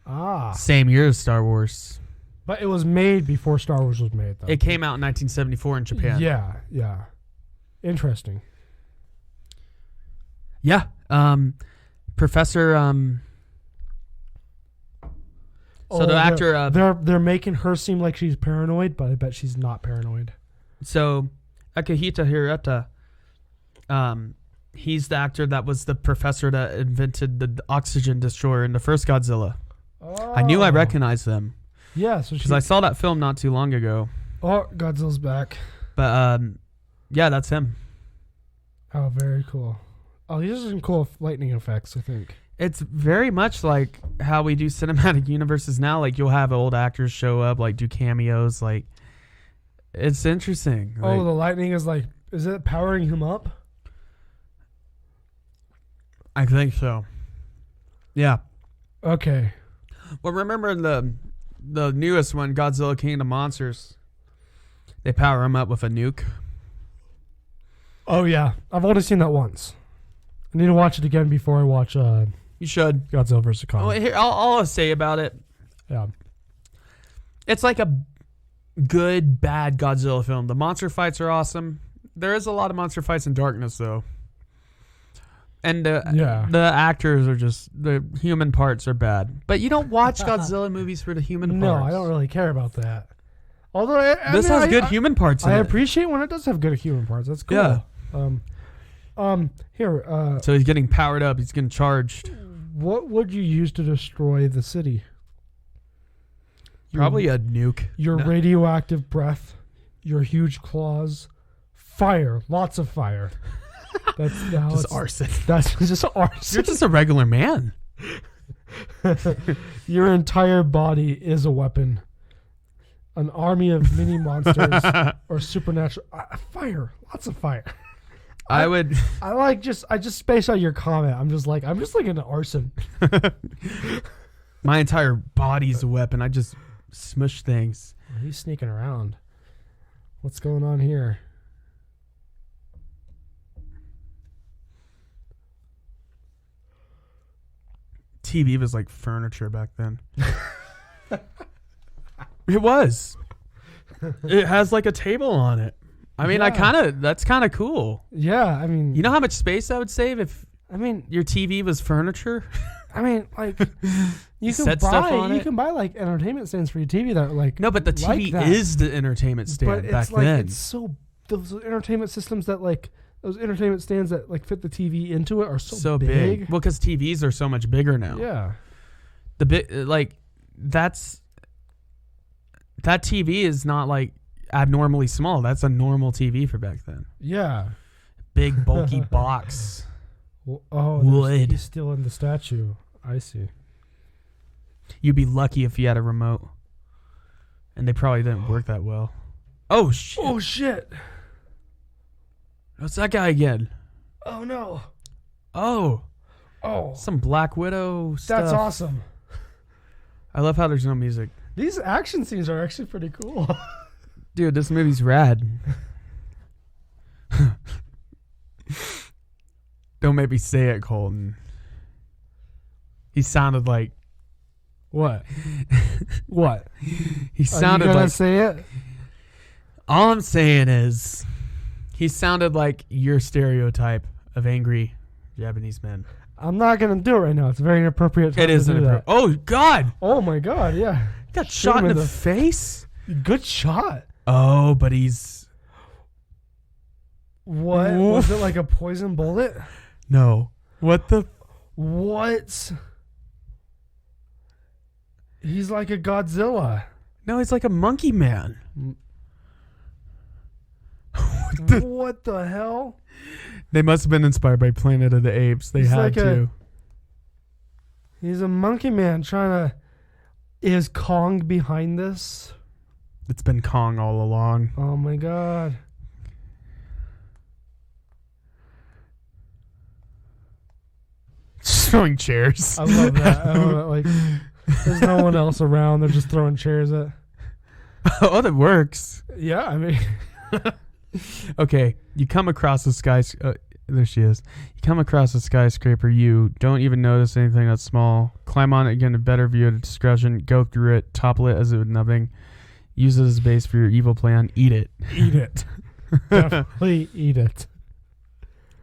Ah, Same year as Star Wars. but it was made before Star Wars was made, though. It came out in 1974 in Japan. Yeah. Interesting. Yeah. Professor. So the actor. they're making her seem like she's paranoid, but I bet she's not paranoid. So Akihito Hirata. He's the actor that was the professor that invented the oxygen destroyer in the first Godzilla. Oh. I knew I recognized them Yeah, so because I saw that film not too long ago. Oh, Godzilla's back. But yeah, that's him. Oh, very cool. Oh, these are some cool lightning effects, I think. It's very much like how we do cinematic universes now. Like you'll have old actors show up, like do cameos. Like it's interesting. Oh, the lightning is like, is it powering him up? I think so. Yeah. Okay. Well, remember the newest one, Godzilla King of the Monsters. They power him up with a nuke. Oh, yeah. I've only seen that once. I need to watch it again before I watch You should. Godzilla vs. Kong. Well, here, all I'll say about it. Yeah. It's like a good, bad Godzilla film. The monster fights are awesome. There is a lot of monster fights in Darkness, though. And the actors are just, the human parts are bad. But you don't watch Godzilla movies for the human No, parts. I don't really care about that. Although This has good human parts in I it. appreciate when it does have good human parts. That's cool. Yeah. Here. So he's getting powered up. He's getting charged. What would you use to destroy the city? Probably a nuke. Your radioactive breath, your huge claws, fire, lots of fire. That's Just arson. That's just arson. You're just a regular man. Your entire body is a weapon. An army of mini monsters or supernatural fire, lots of fire. I would. I just spaced out your comment. I'm just looking at arson. My entire body's a weapon. I just smush things. He's sneaking around. What's going on here? TV was like furniture back then. It was. It has like a table on it. I mean, Yeah. that's kind of cool. Yeah, I mean, You know how much space that would save if your TV was furniture? like you can Set stuff buy on it? can buy like entertainment stands for your TV that are like No, but the like TV that. is the entertainment stand but back it's like then. it's so those entertainment systems that like those entertainment stands that like fit the TV into it are so big. Well, because TVs are so much bigger now. Yeah. The bit like that TV is not like abnormally small. That's a normal TV for back then. Yeah. Big bulky box. Oh, Wood. he's still in the statue. I see. You'd be lucky if you had a remote. And they probably didn't work that well. Oh, shit. Oh, shit. What's that guy again? Oh, no. Oh. Oh. Some Black Widow stuff. That's awesome. I love how there's no music. These action scenes are actually pretty cool. Dude, this movie's rad. Don't make me say it, Colton. He sounded like... What? What? He sounded Are you gonna like... say it? All I'm saying is... He sounded like your stereotype of angry Japanese men. I'm not going to do it right now. It's very inappropriate time It is to do inappropriate. that. Oh, God. Oh, my God, yeah. Got Shoot shot him in the face? Good shot. Oh, but he's... What? Was it like a poison bullet? No. What the... What? He's like a Godzilla. No, he's like a monkey man. What the hell? They must have been inspired by Planet of the Apes. They He's had like to. He's a monkey man trying to... Is Kong behind this? It's been Kong all along. Oh, my God. Throwing chairs. I love that. I love it. Like, there's no one else around. They're just throwing chairs at... Oh, that works. Yeah, I mean... Okay, you come across a there she is. You come across a skyscraper. You don't even notice anything that's small. Climb on it, get a better view at discretion. Go through it, topple it as it would nothing. Use it as a base for your evil plan. Eat it. Eat it. Definitely eat it.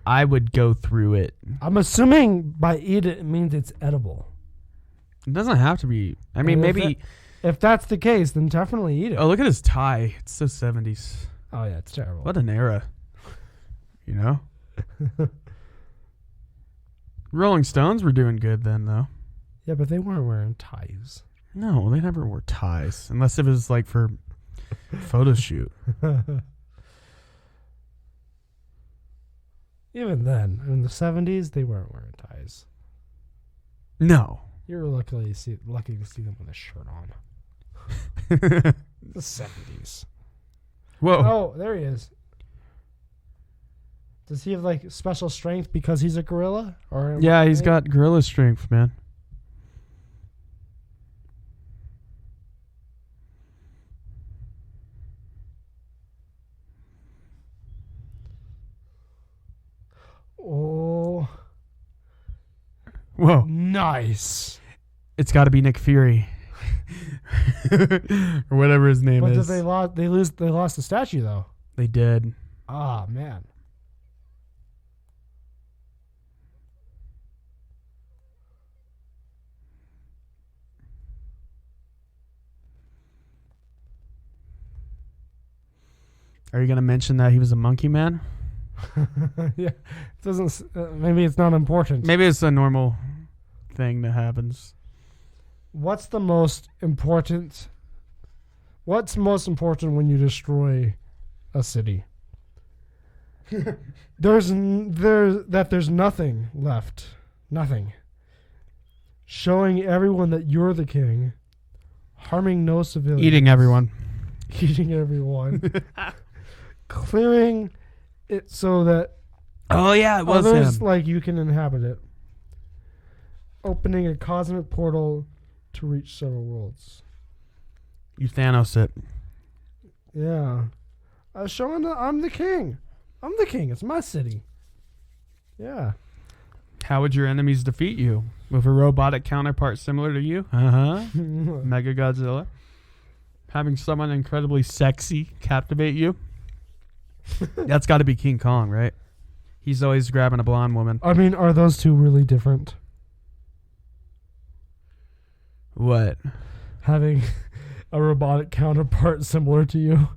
I would go through it. I'm assuming by eat it means it's edible. It doesn't have to be. I mean, And maybe. if that's the case, then definitely eat it. Oh, look at his tie. It's so 70s. Oh, yeah, it's terrible. What an era. You know? Rolling Stones were doing good then, though. Yeah, but they weren't wearing ties. No, they never wore ties. Unless it was like for photo shoot. Even then, in the 70s, they weren't wearing ties. No. You were lucky to see them with a shirt on. The 70s. Whoa. Oh, there he is. Does he have like special strength because he's a gorilla? Or Yeah, he's got gorilla strength, man. Oh, Whoa. nice. It's got to be Nick Fury. Or whatever his name But is. did they lost the statue though. They did. Ah, man. Are you going to mention that he was a monkey man? Yeah, it doesn't. Maybe it's not important. Maybe it's a normal thing that happens. What's most important when you destroy a city? There's nothing left. Nothing. Showing everyone that you're the king. Harming no civilians. Eating everyone. Eating everyone. Clearing it so that Oh, yeah, it was others him. like you can inhabit it. Opening a cosmic portal to reach several worlds. You Thanos it. Yeah. Showing that I'm the king. I'm the king. It's my city. Yeah. How would your enemies defeat you? With a robotic counterpart similar to you? Uh-huh. Mechagodzilla. Having someone incredibly sexy captivate you? That's got to be King Kong, right? He's always grabbing a blonde woman. I mean, are those two really different? What? Having a robotic counterpart similar to you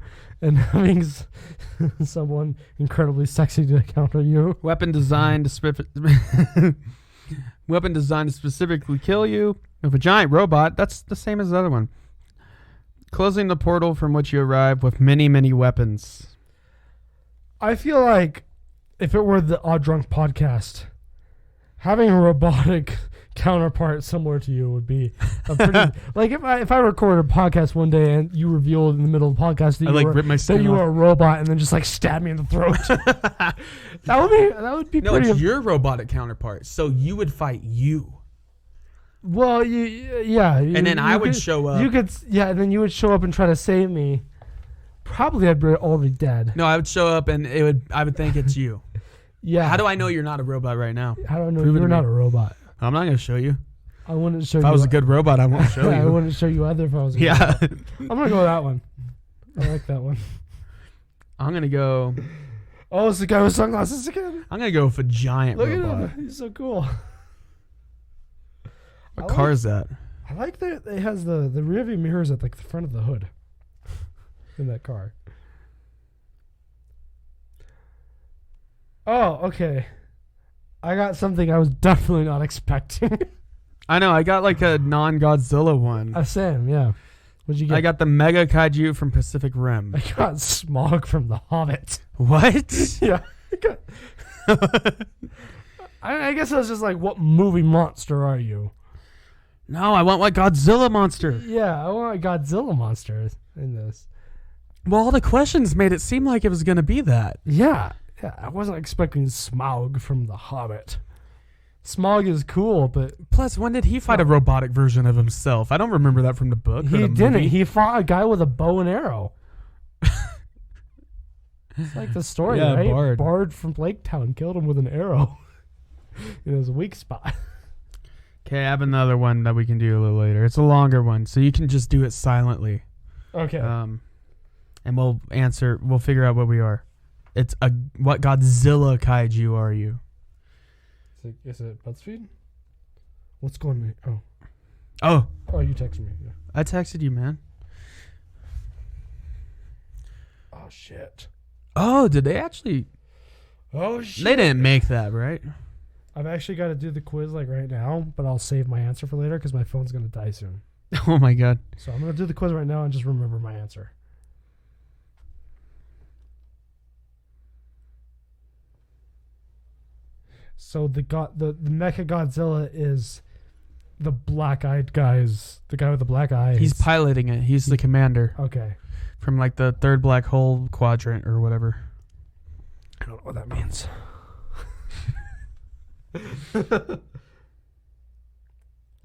and having someone incredibly sexy to counter you. Weapon designed to specifically kill you. With a giant robot, that's the same as the other one. Closing the portal from which you arrive with many, many weapons. I feel like if it were the Odd Drunk podcast, having a robotic counterpart similar to you would be a pretty like if I recorded a podcast one day and you revealed in the middle of the podcast that you were a robot and then just like stab me in the throat. that would be no, pretty. it's your robotic counterpart. So you would fight you. Well, yeah. And then I would show up. And then you would show up and try to save me. Probably I'd be already dead. No, I would show up and I would think it's you. Yeah. How do I know you're not a robot right now? I don't know. You're not a robot. I'm not going to show you. I wouldn't show you. If I was a good robot, I won't show you. I wouldn't show you either if I was a good robot. I'm going to go with that one. I like that one. I'm going to go... Oh, it's the guy with sunglasses again? I'm going to go with a giant robot. Look at him. He's so cool. What car is that? I like that it has the rear view mirrors at like the front of the hood in that car. Oh, okay. I got something I was definitely not expecting. I know. I got like a non-Godzilla one. Same, yeah. What'd you get? I got the Mega Kaiju from Pacific Rim. I got Smog from The Hobbit. What? Yeah. I guess I was just like, what movie monster are you? No, I want what Godzilla monster. Yeah, I want a Godzilla monster in this. Well, all the questions made it seem like it was going to be that. Yeah, I wasn't expecting Smaug from The Hobbit. Smaug is cool, but... Plus, when did he fight a robotic version of himself? I don't remember that from the book. He didn't. Movie. He fought a guy with a bow and arrow. It's like the story, right? Bard from Lake Town killed him with an arrow in his weak spot. Okay, I have another one that we can do a little later. It's a longer one, so you can just do it silently. Okay. And we'll figure out what we are. What Godzilla kaiju are you? Is it BuzzFeed? What's going on? Oh, you texted me. Yeah. I texted you, man. Oh, shit. Oh, did they actually? Oh, shit. They didn't make that, right? I've actually got to do the quiz like right now, but I'll save my answer for later because my phone's going to die soon. Oh, my God. So I'm going to do the quiz right now and just remember my answer. So the Mechagodzilla is the black-eyed guys, the guy with the black eyes. He's piloting it. He's the commander. Okay. From like the third black hole quadrant or whatever. I don't know what that means.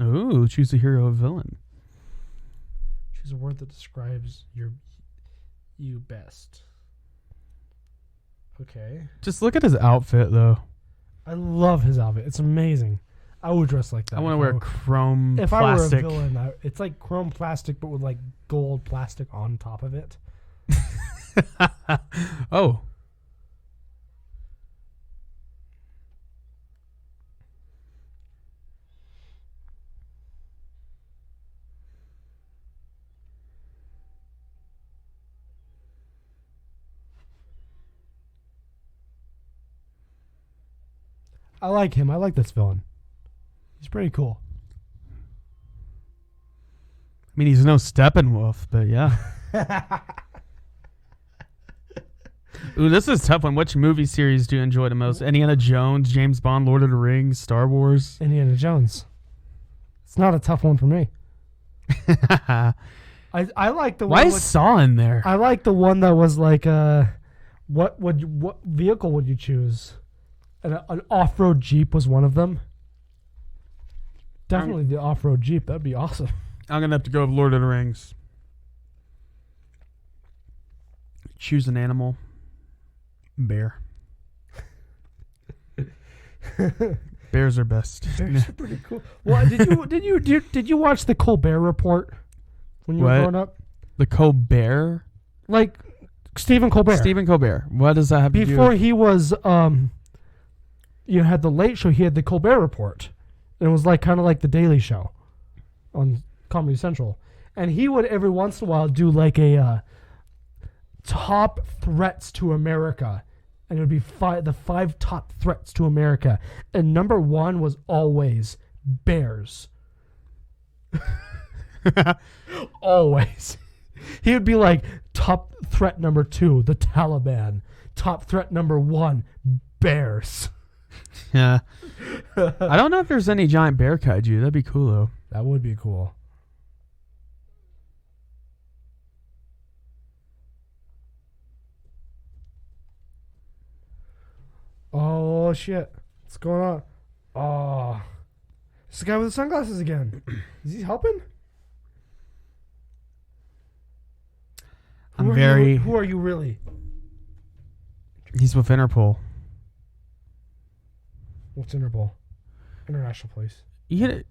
Ooh, choose a hero or villain. Choose a word that describes you best. Okay. Just look at his outfit, though. I love his outfit. It's amazing. I would dress like that. I want to wear chrome plastic. If I were a villain, it's like chrome plastic, but with like gold plastic on top of it. Oh. I like him. I like this villain. He's pretty cool. I mean, he's no Steppenwolf, but yeah. Ooh, this is a tough one. Which movie series do you enjoy the most? Indiana Jones, James Bond, Lord of the Rings, Star Wars? Indiana Jones. It's not a tough one for me. I like the one. Why is Saw in there? I like the one that was like, what vehicle would you choose? An off-road Jeep was one of them. Definitely the off-road Jeep. That'd be awesome. I'm going to have to go with Lord of the Rings. Choose an animal. Bear. Bears are best. Bears are pretty cool. Well, did you watch the Colbert Report when you were growing up? The Colbert? Like Stephen Colbert. Stephen Colbert. What does that have to do? Before he was had the Late Show, he had the Colbert Report. And it was like kind of like the Daily Show on Comedy Central. And he would every once in a while do like a top threats to America. And it would be the 5 top threats to America. And number 1 was always bears. Always. He would be like, top threat number 2, the Taliban. Top threat number 1, bears. Yeah. I don't know if there's any giant bear kaiju. That'd be cool though. That would be cool. Oh shit! What's going on? Oh, it's the guy with the sunglasses again. Is he helping? Who are you really? He's with Interpol. What's Interpol? International Police. I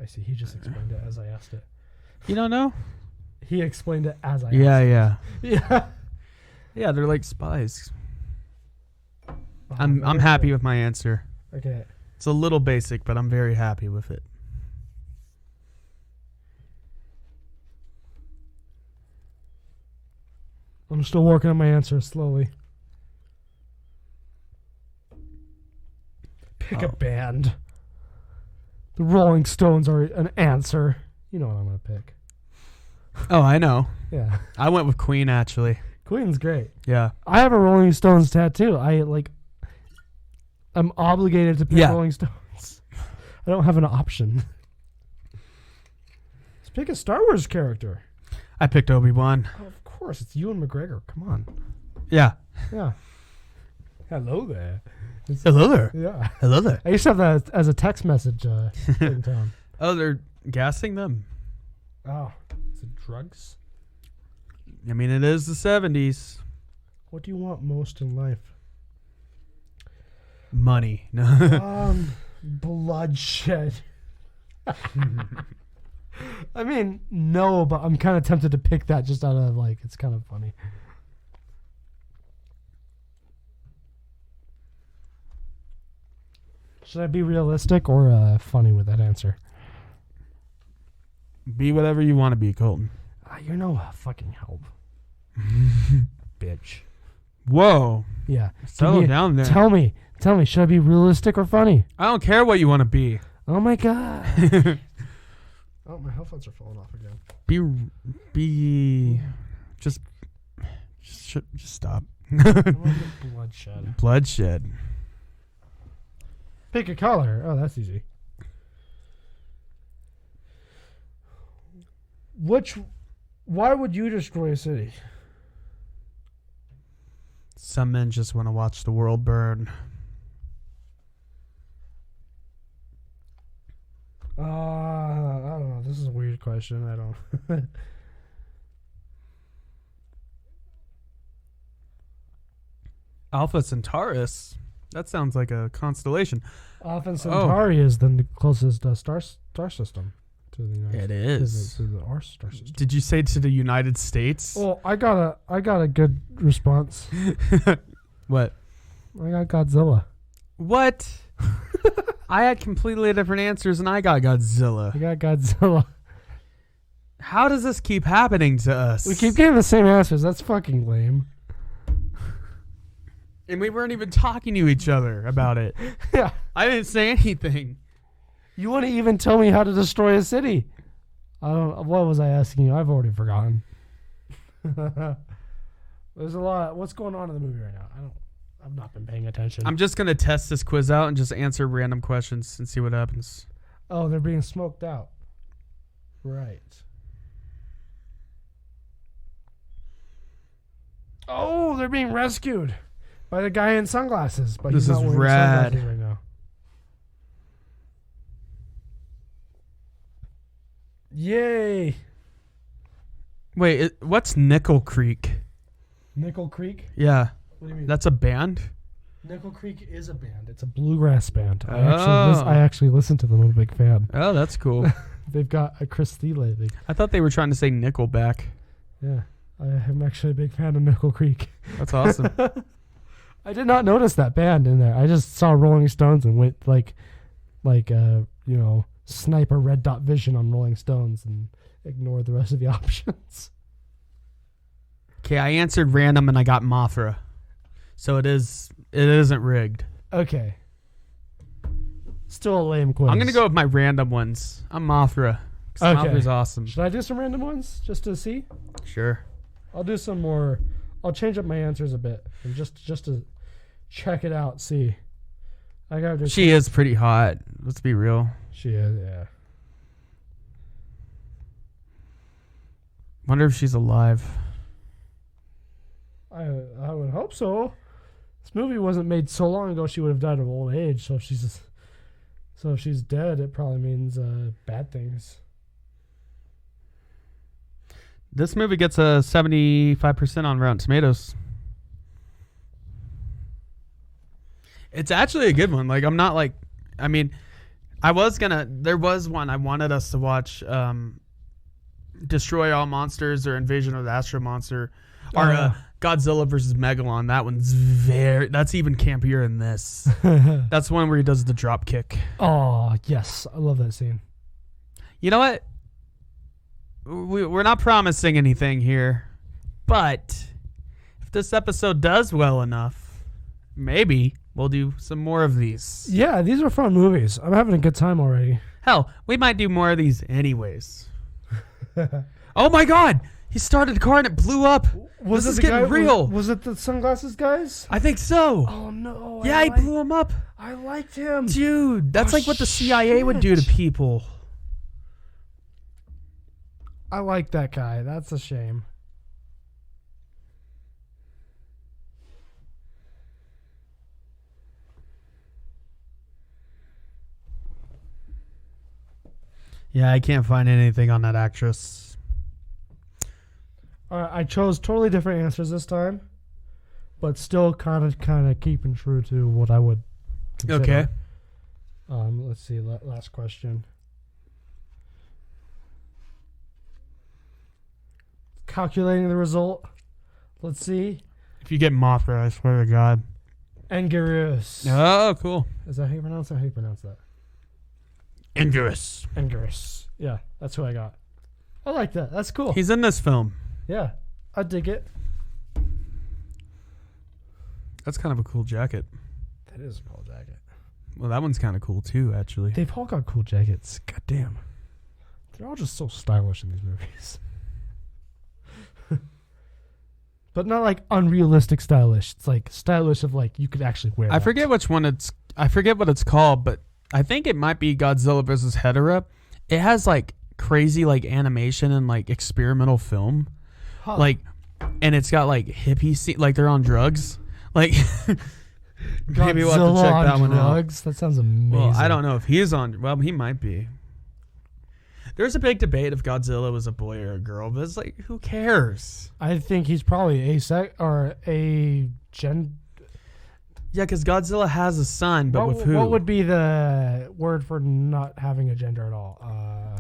see. He just explained it as I asked it. You don't know? He explained it as I asked Yeah. it. Yeah, they're like spies. Oh, I'm happy with my answer. Okay. It's a little basic, but I'm very happy with it. I'm still working on my answer slowly. Pick a band. The Rolling Stones are an answer. You know what I'm going to pick. Oh, I know. Yeah. I went with Queen, actually. Queen's great. Yeah. I have a Rolling Stones tattoo. I'm obligated to pick Rolling Stones. I don't have an option. Let's pick a Star Wars character. I picked Obi-Wan. Oh, of course, it's Ewan McGregor. Come on. Yeah. Yeah. Hello there. Hello there. Yeah. Hello there. I used to have that as a text message ringtone. Oh, they're gassing them. Oh, is it drugs? I mean, it is the 70s. What do you want most in life? Money. Bloodshed. I mean, no, but I'm kind of tempted to pick that just out of it's kind of funny. Should I be realistic or funny with that answer? Be whatever you want to be, Colton. You're no fucking help. Bitch. Whoa. Yeah. Settle down there. Tell me, should I be realistic or funny? I don't care what you want to be. Oh my god. Oh, my headphones are falling off again. Just stop. Bloodshed. Bloodshed. Pick a color. Oh, that's easy. Why would you destroy a city? Some men just want to watch the world burn. I don't know. This is a weird question. I don't. Alpha Centaurus. That sounds like a constellation. Alpha Centauri is the closest star system to the United It States. is. To our star system. Did you say to the United States? Well, I got a good response. What? I got Godzilla. What? I had completely different answers, and I got Godzilla. I got Godzilla. How does this keep happening to us? We keep getting the same answers. That's fucking lame. And we weren't even talking to each other about it. Yeah. I didn't say anything. You want to even tell me how to destroy a city? I don't. What was I asking you? I've already forgotten. There's a lot. What's going on in the movie right now? I've not been paying attention. I'm just going to test this quiz out and just answer random questions and see what happens. Oh, they're being smoked out. Right. Oh, they're being rescued by the guy in sunglasses. But This he's not is wearing rad. sunglasses right now. Yay! Wait, what's Nickel Creek? Nickel Creek? Yeah, What do you mean? that's a band? Nickel Creek is a band. It's a bluegrass band. Oh. I actually listen to them. I'm a big fan. Oh, that's cool. They've got a Chris Thiele. I thought they were trying to say Nickelback. Yeah, I am actually a big fan of Nickel Creek. That's awesome. I did not notice that band in there. I just saw Rolling Stones and went snipe a red dot vision on Rolling Stones and ignore the rest of the options. Okay, I answered random and I got Mothra. So it isn't rigged. Okay. Still a lame quiz. I'm going to go with my random ones. I'm Mothra. 'Cause Okay. Mothra's awesome. Should I do some random ones just to see? Sure. I'll do some more. I'll change up my answers a bit and just to check it out, see. I got to. She is pretty hot. Let's be real. She is, yeah. Wonder if she's alive. I would hope so. This movie wasn't made so long ago. She would have died of old age. So if she's dead, it probably means bad things. This movie gets a 75% on Rotten Tomatoes. It's actually a good one. Like, I'm not like, I mean, there was one I wanted us to watch, Destroy All Monsters or Invasion of the Astro Monster, or Godzilla versus Megalon. That one's that's even campier than this. That's one where he does the drop kick. Oh, yes. I love that scene. You know what? We're not promising anything here, but if this episode does well enough, maybe we'll do some more of these. Yeah, these are fun movies. I'm having a good time already. Hell, we might do more of these anyways. Oh my God! He started a car and it blew up. Was this it is the getting guy, real. Was it the sunglasses guys? I think so. Oh no! Yeah, he blew him up. I liked him, Dude, that's like what the CIA would do to people. I like that guy. That's a shame. Yeah, I can't find anything on that actress. I chose totally different answers this time, but still kind of keeping true to what I would consider. Okay. Let's see. Last question. Calculating the result. Let's see. If you get Mothra, I swear to God. Anguirus. Oh, cool. Is that how you pronounce it? How do you pronounce that? Anguirus. Anguirus. Yeah, that's who I got. I like that. That's cool. He's in this film. Yeah, I dig it. That's kind of a cool jacket. That is a cool jacket. Well, that one's kind of cool too, actually. They've all got cool jackets. God damn. They're all just so stylish in these movies. But not like unrealistic stylish. It's like stylish of like you could actually wear. I forget which one I forget what it's called, but I think it might be Godzilla versus Hedorah. It has like crazy like animation and like experimental film. Huh. Like, and it's got like hippie like they're on drugs. Like maybe we'll have to check that one out. That sounds amazing. Well, I don't know if he's on. Well, he might be. There's a big debate if Godzilla was a boy or a girl, but it's like, who cares? I think he's probably a gen. Yeah, because Godzilla has a son, but with who? What would be the word for not having a gender at all?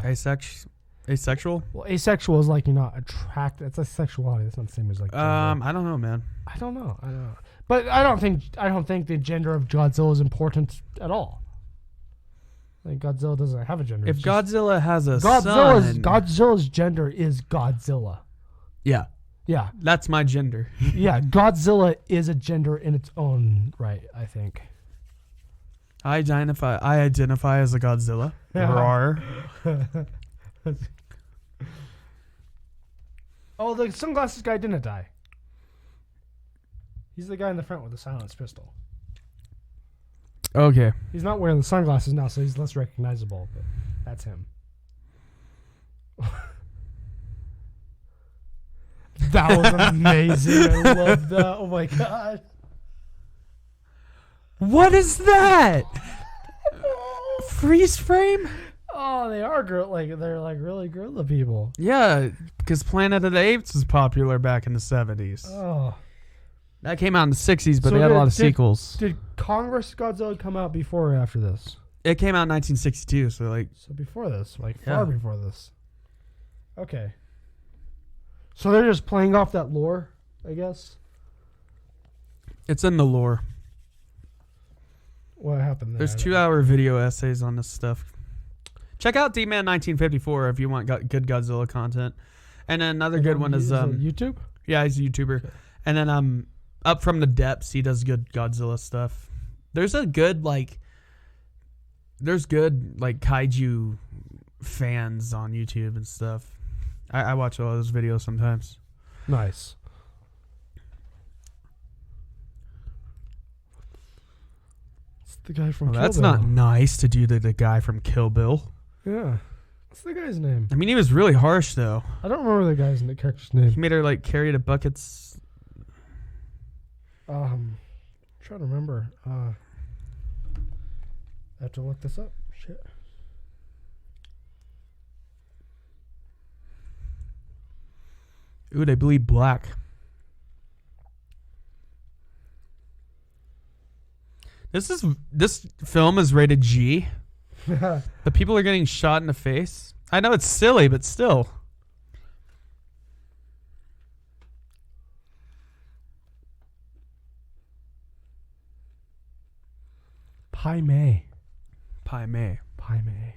Asexual? Well, asexual is like you're not attracted. It's a sexuality. It's not the same as like. Gender. I don't know, man. I don't know. But I don't think the gender of Godzilla is important at all. Like Godzilla doesn't have a gender. If Godzilla has a son, Godzilla's gender is Godzilla. Yeah, Yeah, that's my gender. yeah. Godzilla is a gender in its own right. I think. I identify as a Godzilla. Roar. Oh, the sunglasses guy didn't die. He's the guy in the front with the silenced pistol. Okay. He's not wearing the sunglasses now, so he's less recognizable, but that's him. That was amazing. I love that. Oh my god. What is that? Freeze frame? Oh, they are they're like really gorilla people. Yeah, because Planet of the Apes was popular back in the 70s. Oh. That came out in the 60s, but So they had a lot of sequels. Did Congress Godzilla come out before or after this? It came out in 1962, so like... So before this, like Yeah. far before this. Okay. So they're just playing off that lore, I guess. It's in the lore. What happened there? There's 2-hour video essays on this stuff. Check out D-Man 1954 if you want good Godzilla content. And then another good one is... YouTube? Yeah, he's a YouTuber. Okay. And then Up From the Depths, he does good Godzilla stuff. There's good kaiju fans on YouTube and stuff. I watch all those videos sometimes. Nice. The guy from Kill That's Bill. not nice to do to the guy from Kill Bill. Yeah. What's the guy's name? I mean, he was really harsh, though. I don't remember the character's name. He made her, like, carry the buckets. Trying to remember. I have to look this up. Shit. Ooh, they bleed black. This film is rated G. The people are getting shot in the face. I know it's silly, but still. Pai Mei. Pai Mei. Pai Mei.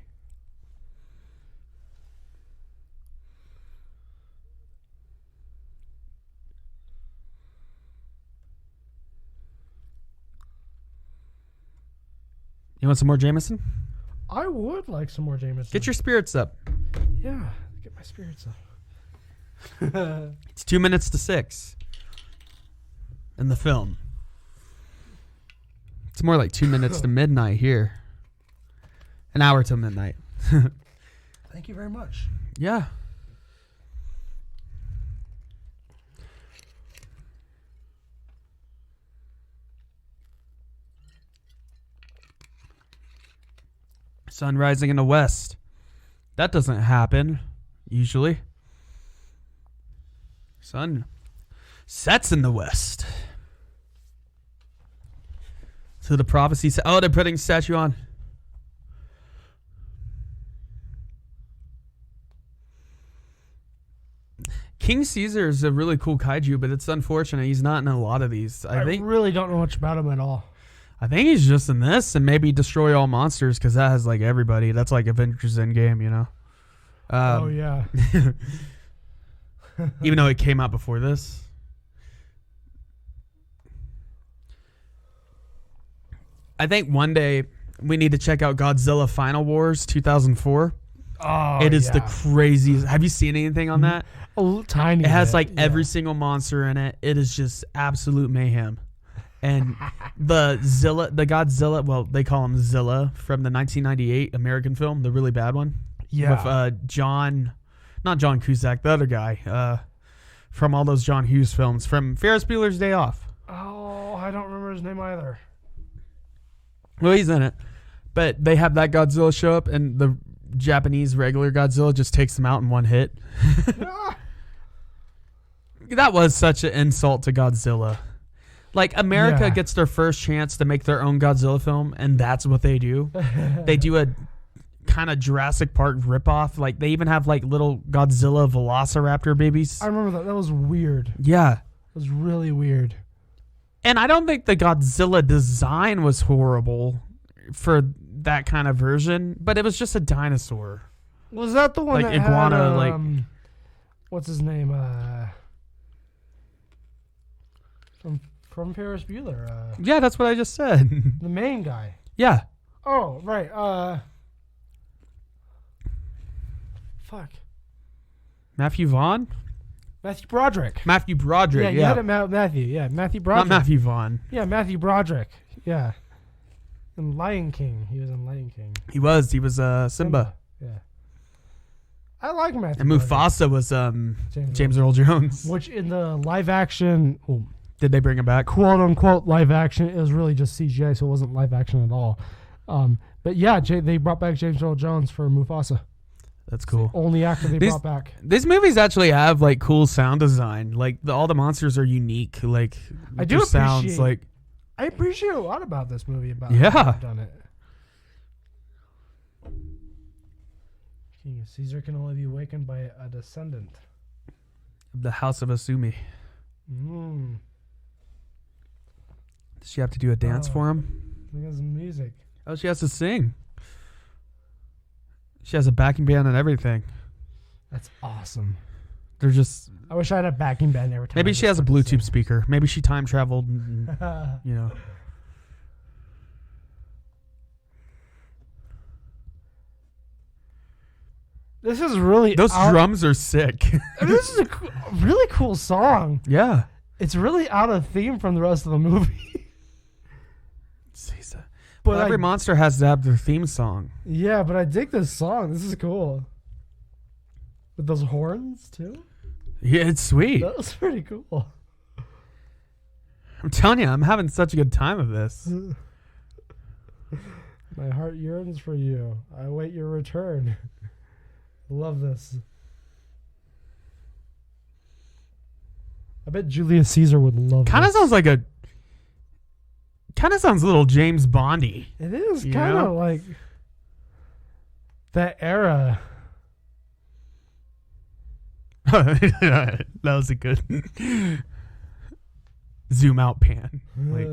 You want some more Jameson? I would like some more Jameson. Get your spirits up. Yeah, get my spirits up. It's 2 minutes to 6 in the film. It's more like 2 minutes to midnight here. An hour till midnight. Thank you very much. Yeah. Sun rising in the west. That doesn't happen usually. Sun sets in the west. So the prophecy said, oh, they're putting statue on. King Caesar is a really cool kaiju, but it's unfortunate he's not in a lot of these. I really don't know much about him at all. I think he's just in this and maybe Destroy All Monsters because that has like everybody. That's like Avengers Endgame, you know? Oh, yeah. Even though it came out before this. I think one day we need to check out Godzilla Final Wars 2004. Oh, it is the craziest. Have you seen anything on that? A little tiny. It has bit, like yeah. every single monster in it. It is just absolute mayhem. And the Godzilla, well, they call him Zilla from the 1998 American film, the really bad one. Yeah. With not John Cusack, the other guy from all those John Hughes films, from Ferris Bueller's Day Off. Oh, I don't remember his name either. Well, he's in it. But they have that Godzilla show up, and the Japanese regular Godzilla just takes them out in one hit. That was such an insult to Godzilla. Like, America gets their first chance to make their own Godzilla film, and that's what they do. They do a kind of Jurassic Park ripoff. Like, they even have, like, little Godzilla Velociraptor babies. I remember that. That was weird. Yeah. It was really weird. And I don't think the Godzilla design was horrible for that kind of version, but it was just a dinosaur. Was that the one like that iguana, had, what's his name? From Ferris Bueller. Yeah, that's what I just said. The main guy. Yeah. Oh, right. Fuck. Matthew Vaughn? Matthew Broderick. Matthew Broderick, Yeah, you had it, Matthew. Yeah, Matthew Broderick. Not Matthew Vaughn. Yeah, Matthew Broderick. Yeah. In Lion King. He was in Lion King. He was Simba. Yeah. I like Matthew And Broderick. Mufasa was James Earl Jones. Which in the live action, Did they bring him back? quote unquote live action, it was really just CGI, so it wasn't live action at all. But yeah, they brought back James Earl Jones for Mufasa. That's cool. Only actor they brought back. These movies actually have like cool sound design. Like all the monsters are unique. Like I do their sounds like. I appreciate a lot about this movie. About Yeah. how they've done it. King Caesar can only be awakened by a descendant. The House of Asumi. Mm. Does she have to do a dance for him? Look at some music. Oh, she has to sing. She has a backing band and everything. That's awesome. They're just. I wish I had a backing band every time. Maybe I she has a just wanted to Bluetooth speaker. Maybe she time traveled. And, sing. you know. This is really Those drums are sick. This is a really cool song. Yeah. It's really out of theme from the rest of the movie. Caesar. But every monster has to have their theme song. Yeah, but I dig this song. This is cool. With those horns too. Yeah, it's sweet. That was pretty cool. I'm telling you, I'm having such a good time with this. My heart yearns for you. I await your return. Love this. I bet Julius Caesar would love Kind of this. sounds like a. Kind of sounds a little James Bondy. It is You kind know? of like that era. That was a good zoom out pan. Like,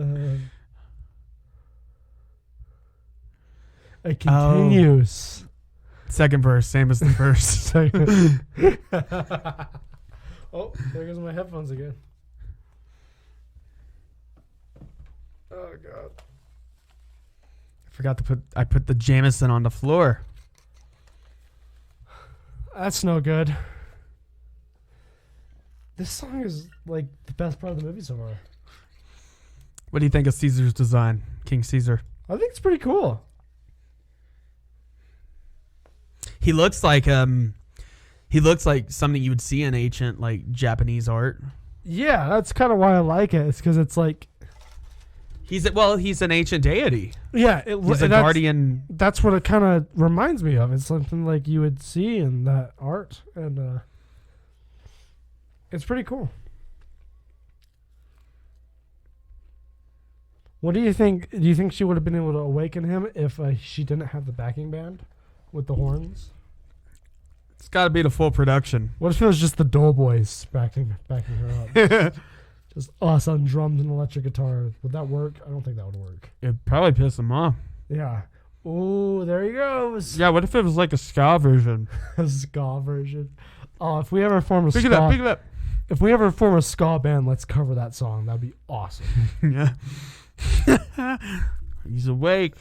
It continues. second verse, same as the first. Oh, there goes my headphones again. Oh god. I put the Jameson on the floor. That's no good. This song is like the best part of the movie so far. What do you think of Caesar's design, King Caesar? I think it's pretty cool. He looks like something you would see in ancient like Japanese art. Yeah, that's kind of why I like it. It's because it's like He's an ancient deity. yeah, He's a guardian. That's what it kind of reminds me of. It's something like you would see in that art, and it's pretty cool. What do you think? Do you think she would have been able to awaken him if she didn't have the backing band with the horns? It's got to be the full production. What if it was just the Doughboys backing her up? Just us on drums and electric guitar. Would that work? I don't think that would work. It'd probably piss him off. Yeah. Oh, there he goes. Yeah, what if it was like a ska version? A ska version. Oh, if we ever form a Pick ska, it up, pick it up. if we ever form a ska band, let's cover that song. That'd be awesome. Yeah. He's awake.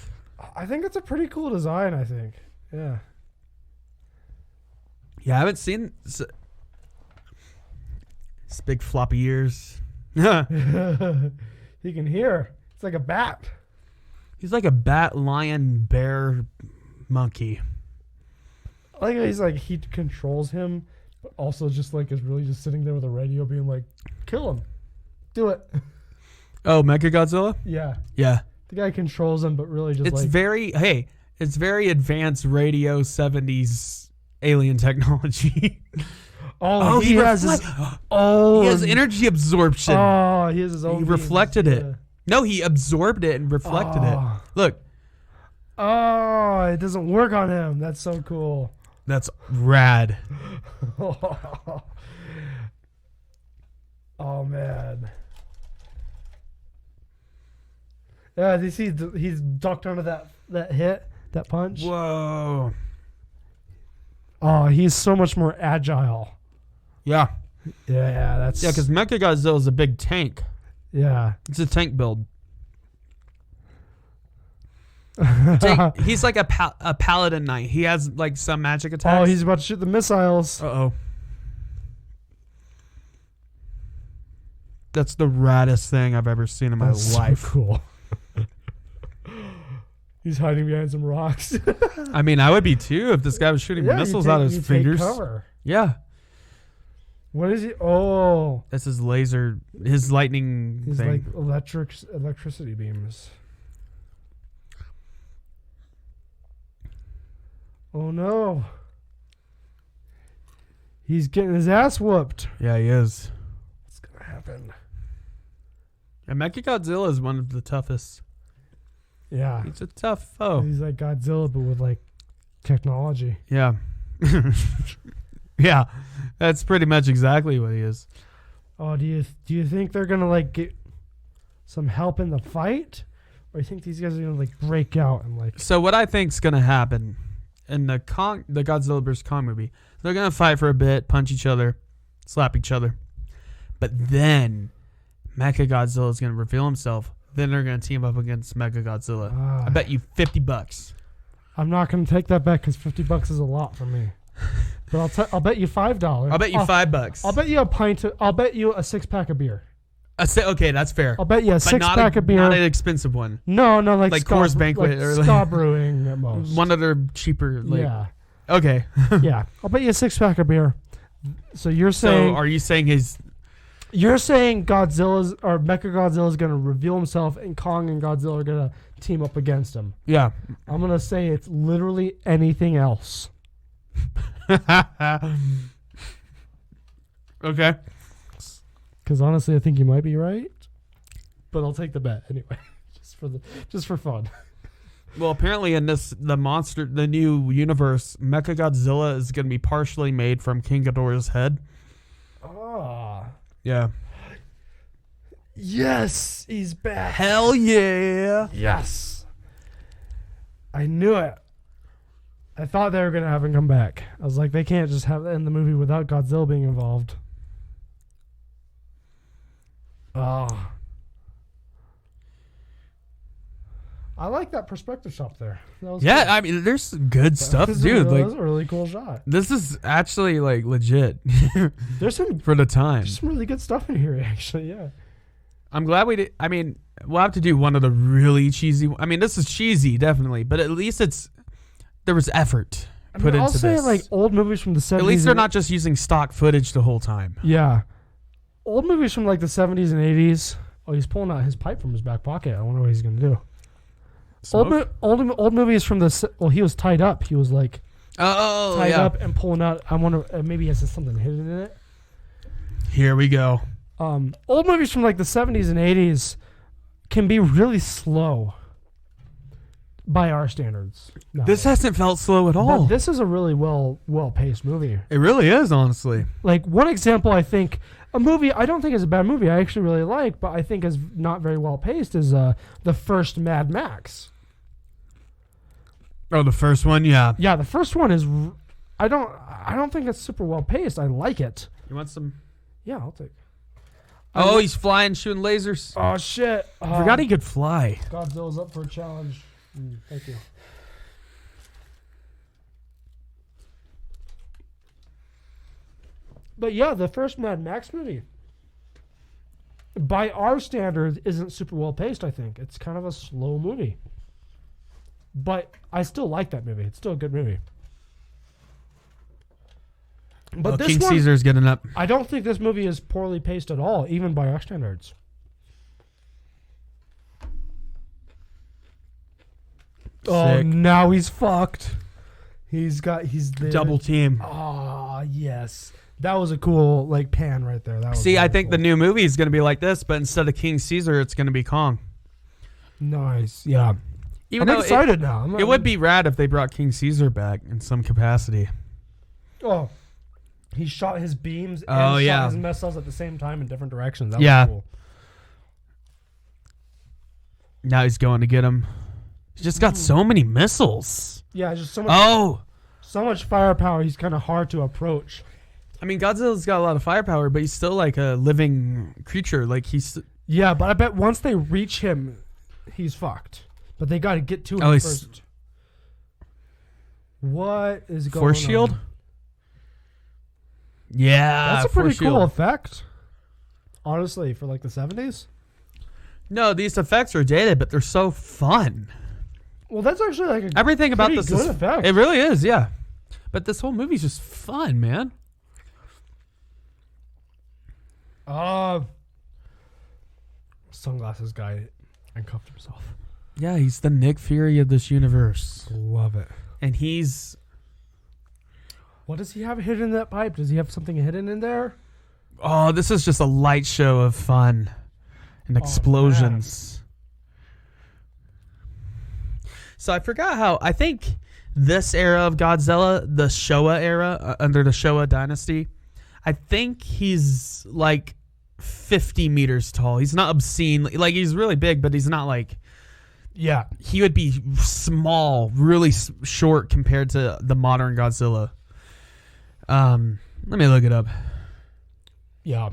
I think it's a pretty cool design. I think. Yeah. Yeah, I haven't seen his big floppy ears. He can hear. It's like a bat. He's like a bat, lion, bear, monkey. I like how he's like he controls him, but also just like is really just sitting there with a radio, being like, "Kill him, do it." Oh, Mechagodzilla? Yeah, Yeah. the guy controls him, but really just It's like it's very advanced radio 70s alien technology. he has his he has energy absorption. Oh, he has his own. He reflected beams. it. Yeah. No, he absorbed it and reflected it. Look, Oh, it doesn't work on him. That's so cool. that's rad. Oh man. Yeah, you see, he's ducked under that that punch. Whoa. Oh, he's so much more agile. Yeah. Yeah, that's Yeah, because Mechagodzilla is a big tank. yeah. It's a tank build. He's like a paladin knight. He has like some magic attacks. Oh, he's about to shoot the missiles. Uh-oh. That's the raddest thing I've ever seen in my That's life. so cool. He's hiding behind some rocks. I mean, I would be too if this guy was shooting missiles out of his fingers. Cover. Yeah. What is he? Oh, That's his laser, his lightning he's thing. like electricity beams. Oh no. He's getting his ass whooped. Yeah, he is. What's gonna happen? And Mechagodzilla is one of the toughest. Yeah. He's a tough foe. He's like Godzilla, but with like technology. Yeah. Yeah. That's pretty much exactly what he is. Oh, do you think they're gonna like get some help in the fight, or you think these guys are gonna like break out and like? So what I think's gonna happen in the Godzilla vs. Kong movie, they're gonna fight for a bit, punch each other, slap each other, but then Mechagodzilla is gonna reveal himself. Then they're gonna team up against Mechagodzilla. I bet you $50. I'm not gonna take that bet because $50 is a lot for me. But I'll bet you $5. I'll bet you $5. I'll bet you a pint. I'll bet you a 6-pack of beer. Okay, that's fair. I'll bet you a But six-pack of beer. Not an expensive one. No, like Coors Banquet like or Ska Brewing at most. One of their cheaper. Yeah. Okay. Yeah. I'll bet you a six-pack of beer. So you're saying... So are you saying You're saying Mechagodzilla is going to reveal himself and Kong and Godzilla are going to team up against him. Yeah. I'm going to say it's literally anything else. Okay. Because honestly, I think you might be right. But I'll take the bet anyway. just for fun. Well, apparently in the new universe, Mechagodzilla is going to be partially made from King Ghidorah's head. Ah. Yeah. Yes, he's back. Hell yeah. Yes. I knew it. I thought they were going to have him come back. I was like, they can't just have it in the movie without Godzilla being involved. Oh. I like that perspective shot there. That was cool. I mean, there's good stuff, dude. That was a really cool shot. This is actually like legit. There's some for the time. There's some really good stuff in here, actually. Yeah. I'm glad we did. I mean, we'll have to do one of the really cheesy. I mean, this is cheesy, definitely, but at least there was effort put into this. I'll say like old movies from the 70s. At least they're not just using stock footage the whole time. Yeah. Old movies from like the 70s and 80s. Oh, he's pulling out his pipe from his back pocket. I wonder what he's going to do. Old movies from the... Well, he was tied up. He was like... tied up and pulling out. I wonder... maybe he has something hidden in it. Here we go. Old movies from like the 70s and 80s can be really slow by our standards. No. This hasn't felt slow at all. But this is a really well-paced movie. It really is, honestly. Like, one example, I think... A movie I don't think is a bad movie. I actually really like, but I think is not very well-paced is the first Mad Max. Oh, the first one? Yeah. Yeah, the first one is... I don't think it's super well-paced. I like it. You want some... Yeah, I'll take... Oh, he's flying, shooting lasers. Oh, shit. I forgot he could fly. Godzilla's up for a challenge. Thank you. But yeah, the first Mad Max movie, by our standards, isn't super well paced, I think. It's kind of a slow movie. But I still like that movie. It's still a good movie. But King Caesar's getting up. I don't think this movie is poorly paced at all, even by our standards. Sick. Oh, now he's fucked. He's there. Double team. Oh, yes. That was a cool pan right there. That was See, I really think cool. the new movie is going to be like this, but instead of King Caesar, it's going to be Kong. Nice. Yeah. Even I'm excited now. It would be rad if they brought King Caesar back in some capacity. Oh. He shot his beams and shot his missiles at the same time in different directions. That was cool. Now he's going to get him. He's just got so many missiles. Yeah, just so much. So much firepower. He's kind of hard to approach. I mean, Godzilla's got a lot of firepower, but he's still like a living creature. Yeah, but I bet once they reach him, he's fucked. But they got to get to him first. What is going on? Force shield? Yeah, that's a pretty cool effect. Honestly, for the 70s. No, these effects are dated, but they're so fun. Well, that's actually everything about this good is effect. It really is, yeah. But this whole movie's just fun, man. Sunglasses guy uncuffed himself. Yeah, he's the Nick Fury of this universe. Love it. And he's... What does he have hidden in that pipe? Does he have something hidden in there? Oh, this is just a light show of fun and explosions. So I forgot how... I think this era of Godzilla, the Showa era, under the Showa dynasty, I think he's 50 meters tall. He's not obscene. He's really big, but he's not Yeah. He would be small, really short compared to the modern Godzilla. Let me look it up. Yeah.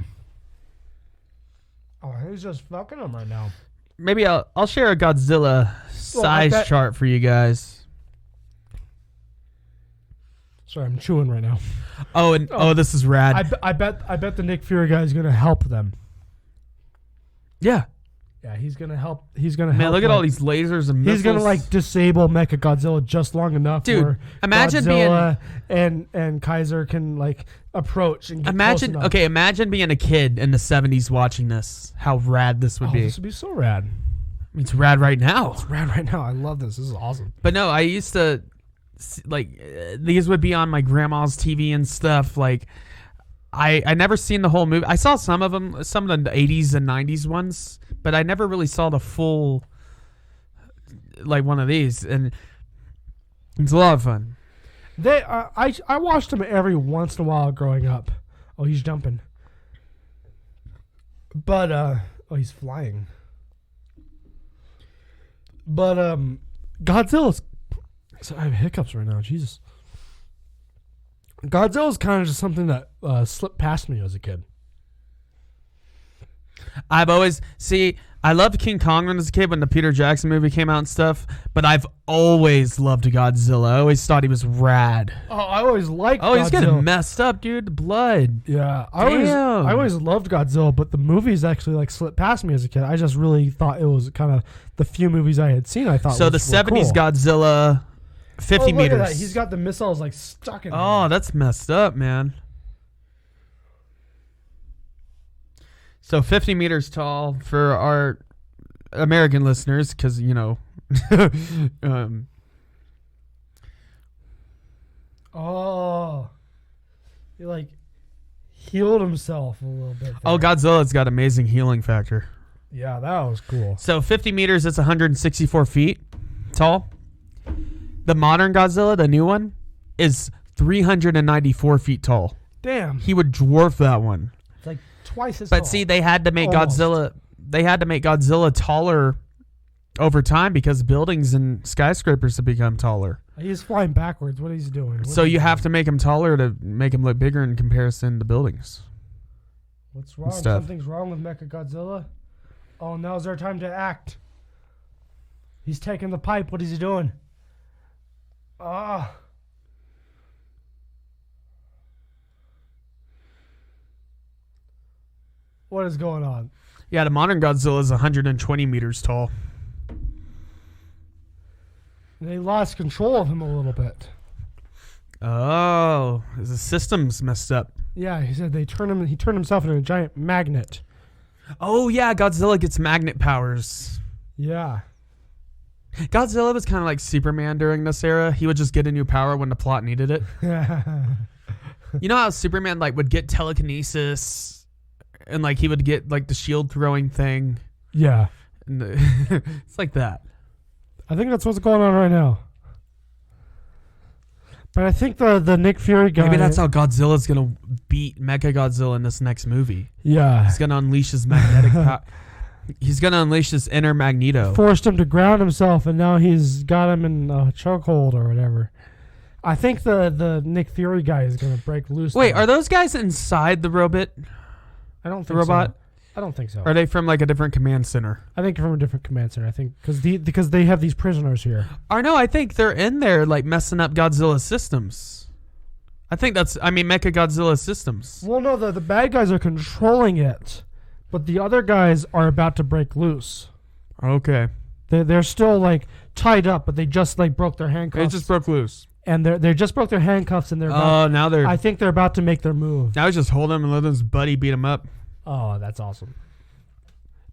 Oh, he's just fucking him right now. Maybe I'll share a Godzilla size chart for you guys. Sorry, I'm chewing right now. Oh, this is rad. I bet the Nick Fury guy is gonna help them. Yeah. Yeah, he's gonna help. He's gonna Man, help. look at all these lasers and missiles. He's gonna like disable Mechagodzilla just long enough, Dude, where imagine Godzilla and Kaiser can like approach and get close enough. Imagine being a kid in the 70s watching this. How rad this would be. This would be so rad. It's rad right now. It's rad right now. I love this. This is awesome. But no, I used to these would be on my grandma's TV and stuff. Like I never seen the whole movie. I saw some of them, some of the 80s and 90s ones, but I never really saw the full like one of these, and it's a lot of fun. I watched them every once in a while growing up. Oh, he's jumping. But he's flying. But Godzilla's. So I have hiccups right now. Jesus. Godzilla's kind of just something that slipped past me as a kid. I loved King Kong when I was a kid when the Peter Jackson movie came out and stuff, but I've always loved Godzilla. I always thought he was rad. Oh, I always liked Godzilla. Oh, he's getting messed up, dude. The blood. Yeah. I always loved Godzilla, but the movies actually like slipped past me as a kid. I just really thought it was kind of the few movies I had seen I thought so. The 70s cool. Godzilla, 50 look meters. At that. He's got the missiles like stuck in him. Oh, that's messed up, man. So 50 meters tall for our American listeners, because, you know. Oh. He like healed himself a little bit there. Oh, Godzilla's got amazing healing factor. Yeah, that was cool. So 50 meters, it's 164 feet tall. The modern Godzilla, the new one, is 394 feet tall. Damn. He would dwarf that one. It's like twice as tall. But see, they had to make Almost. Godzilla taller over time because buildings and skyscrapers have become taller. He's flying backwards. What is he doing? So you have to make him taller to make him look bigger in comparison to buildings. What's wrong? Stuff. Something's wrong with Mechagodzilla. Oh, now's our time to act. He's taking the pipe. What is he doing? Ah. What is going on? Yeah, the modern Godzilla is 120 meters tall. They lost control of him a little bit. Oh, the system's messed up. Yeah, he said he turned himself into a giant magnet. Oh, yeah, Godzilla gets magnet powers. Yeah. Godzilla was kind of like Superman during this era. He would just get a new power when the plot needed it. You know how Superman like would get telekinesis and like he would get like the shield throwing thing? Yeah. And it's like that. I think that's what's going on right now. But I think the Nick Fury guy... Maybe that's how Godzilla's going to beat Mechagodzilla in this next movie. Yeah. He's going to unleash his magnetic power. He's going to unleash this inner Magneto. Forced him to ground himself, and now he's got him in a chokehold or whatever. I think the Nick Fury guy is going to break loose. Wait, now. are those guys inside the robot? I don't think The robot? so. I don't think so. Are they from like a different command center? I think from a different command center. I think because they have these prisoners here. Or no, I think they're in there like messing up Godzilla's systems. Mechagodzilla's systems. Well, no, the bad guys are controlling it, but the other guys are about to break loose. Okay. They're still like tied up, but they just like broke their handcuffs. It just broke loose. And they just broke their handcuffs, and they're about, now they're... I think they're about to make their move. Now he's just holding him and letting his buddy beat him up. Oh, that's awesome.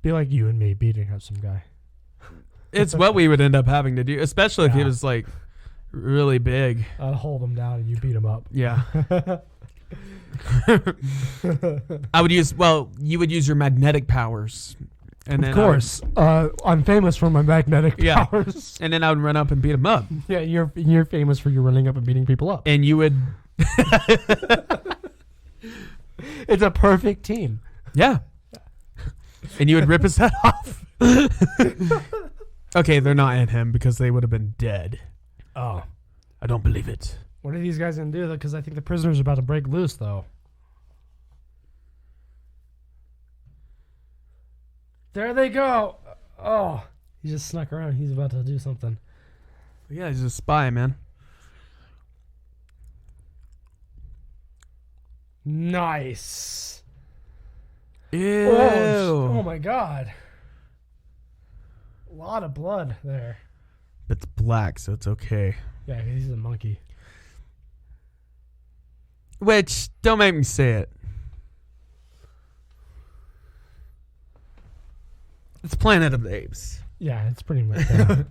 Be like you and me beating up some guy. It's what we would end up having to do, especially if he Yeah. was like really big. I'd hold him down and you beat him up. Yeah. You would use your magnetic powers. And then Of course. I'm famous for my magnetic Yeah. powers. And then I would run up and beat him up. Yeah, you're famous for you running up and beating people up. And you would... It's a perfect team. Yeah. And you would rip his head off. Okay, they're not in him because they would have been dead. Oh. I don't believe it. What are these guys going to do? Because I think the prisoners are about to break loose, though. There they go. Oh. He just snuck around. He's about to do something. Yeah, he's a spy, man. Nice. Ew. Oh my god. A lot of blood there. But it's black, so it's okay. Yeah, he's a monkey. Which, don't make me say it. It's Planet of the Apes. Yeah, it's pretty much that.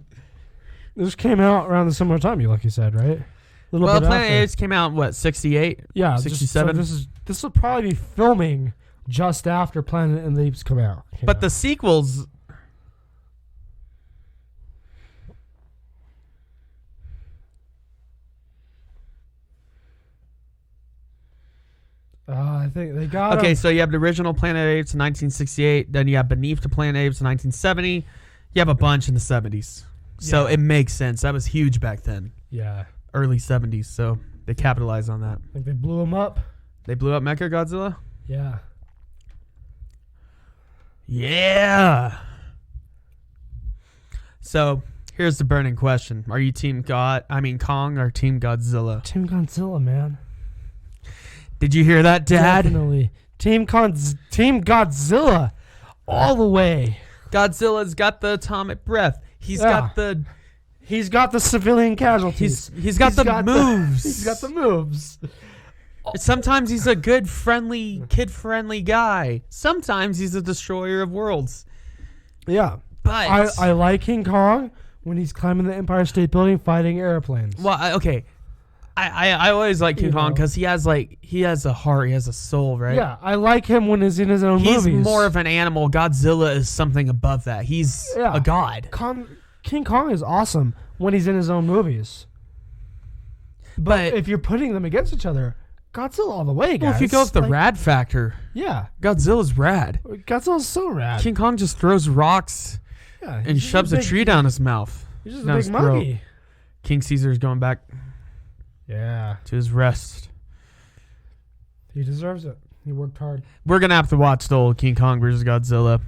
This came out around the similar time, like you said, right? Well, Planet of the Apes came out, what, 68? Yeah, 67? This will probably be filming just after Planet of the Apes come out. But the sequels... I think they got Okay, so you have the original Planet of the Apes in 1968. Then you have Beneath the Planet of the Apes in 1970. You have a bunch in the 70s. So it makes sense. That was huge back then. Yeah. Early 70s. So they capitalized on that. I think they blew him up. They blew up Mechagodzilla? Yeah. Yeah. So here's the burning question. Are you Kong or Team Godzilla? Team Godzilla, man. Did you hear that, Dad? Definitely. Team Godzilla. All the way. Godzilla's got the atomic breath. He's got the civilian casualties. He's got the moves. He's got the moves. Sometimes he's a good, friendly, kid-friendly guy. Sometimes he's a destroyer of worlds. Yeah. But I like King Kong when he's climbing the Empire State Building fighting airplanes. Well, I always like King Kong because he has a heart, he has a soul, right? Yeah, I like him when he's in his own movies. He's more of an animal. Godzilla is something above that. He's a god. King Kong is awesome when he's in his own movies. But if you're putting them against each other, Godzilla all the way, guys. Well, if you go with the rad factor, yeah, Godzilla's rad. Godzilla's so rad. King Kong just throws rocks and shoves a tree down his mouth. He's just a big monkey. King Caesar's going back to his rest. He deserves it. He worked hard. We're going to have to watch the old King Kong versus Godzilla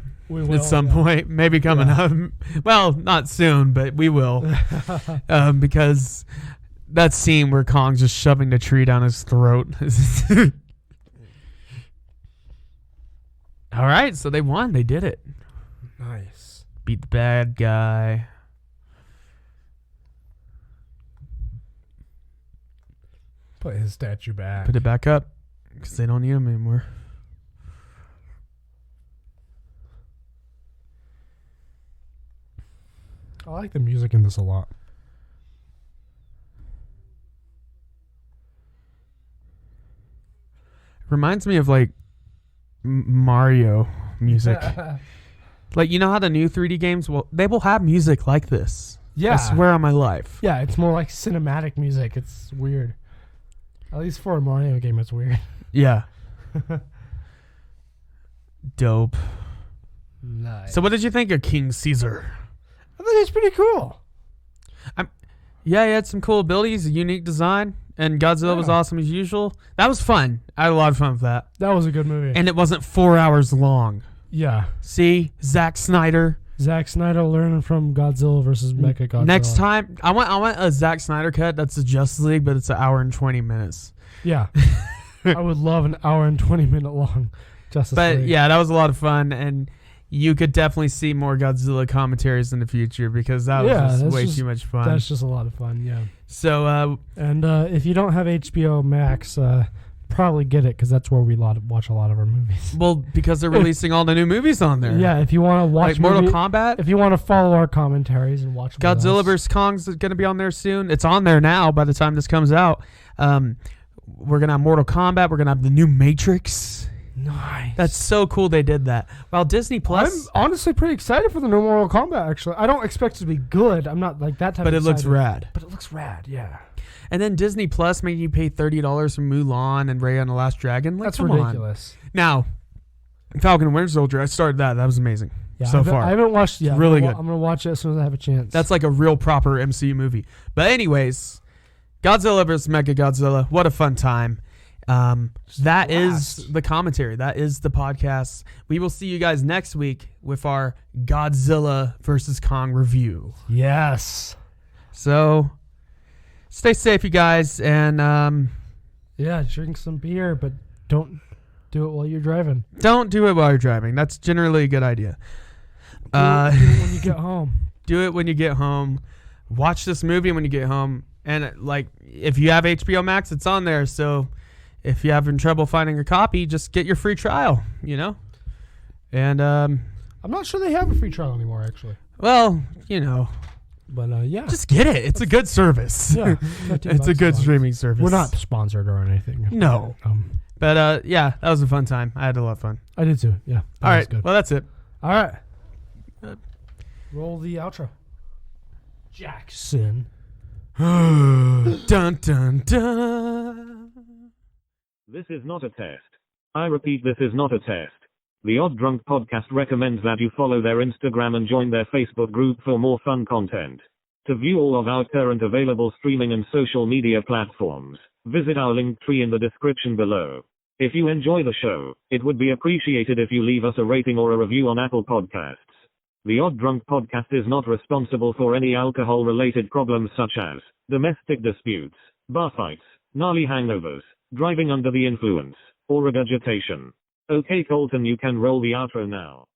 at some point. Maybe coming up. Well, not soon, but we will. Because that scene where Kong's just shoving the tree down his throat. All right, so they won. They did it. Nice. Beat the bad guy. Put his statue back. Put it back up because they don't need him anymore. I like the music in this a lot. Reminds me of like Mario music. Like, you know how the new 3D games they will have music like this. Yeah. I swear on my life. Yeah, it's more like cinematic music. It's weird. At least for a Mario game, it's weird. Yeah. Dope. Nice. So what did you think of King Caesar? I think it's pretty cool. Yeah, he had some cool abilities, a unique design, and Godzilla was awesome as usual. That was fun. I had a lot of fun with that. That was a good movie. And it wasn't 4 hours long. Yeah. See? Zack Snyder learning from Godzilla versus Mechagodzilla. Next time, I want a Zack Snyder cut that's the Justice League, but it's an hour and 20 minutes. Yeah. I would love an hour and 20-minute long Justice League. But yeah, that was a lot of fun, and you could definitely see more Godzilla commentaries in the future because that was way too much fun. That's just a lot of fun, yeah. So, and if you don't have HBO Max, probably get it because that's where we watch a lot of our movies. Well, because they're releasing all the new movies on there. Yeah, if you want to watch like Mortal Kombat, if you want to follow our commentaries and watch Godzilla vs. Kong's going to be on there soon. It's on there now by the time this comes out. We're going to have Mortal Kombat. We're going to have the new Matrix. Nice. That's so cool they did that. Well, Disney Plus. I'm honestly pretty excited for the new Mortal Kombat, actually. I don't expect it to be good. I'm not like that type but of it looks rad. But it looks rad, yeah. And then Disney Plus made you pay $30 for Mulan and Raya and the Last Dragon. Like, that's come ridiculous. On. Now, Falcon and Winter Soldier, I started that. That was amazing. Yeah, so far. I haven't watched it yet. Really good. I'm going to watch it as soon as I have a chance. That's like a real proper MCU movie. But anyways, Godzilla vs. Mechagodzilla. What a fun time. That is the commentary. That is the podcast. We will see you guys next week with our Godzilla vs. Kong review. Yes. So, stay safe, you guys, and yeah, drink some beer, but don't Do it while you're driving. Don't do it while you're driving. That's generally a good idea. Do it when you get home. Do it when you get home. Watch this movie when you get home. And like, if you have HBO Max, it's on there. So if you're having trouble finding a copy, just get your free trial, you know? And, I'm not sure they have a free trial anymore, actually. well, you know, But yeah. just get it. It's a good service. Yeah. It's a good streaming service. We're not sponsored or anything. No. But yeah, that was a fun time. I had a lot of fun. I did too. Yeah. All right. Good. Well, that's it. All right. Roll the outro. Jackson. Dun dun dun. This is not a test. I repeat, this is not a test. The Odd Drunk Podcast recommends that you follow their Instagram and join their Facebook group for more fun content. To view all of our current available streaming and social media platforms, visit our Linktree in the description below. If you enjoy the show, it would be appreciated if you leave us a rating or a review on Apple Podcasts. The Odd Drunk Podcast is not responsible for any alcohol-related problems such as domestic disputes, bar fights, gnarly hangovers, driving under the influence, or regurgitation. Okay, Colton, you can roll the outro now.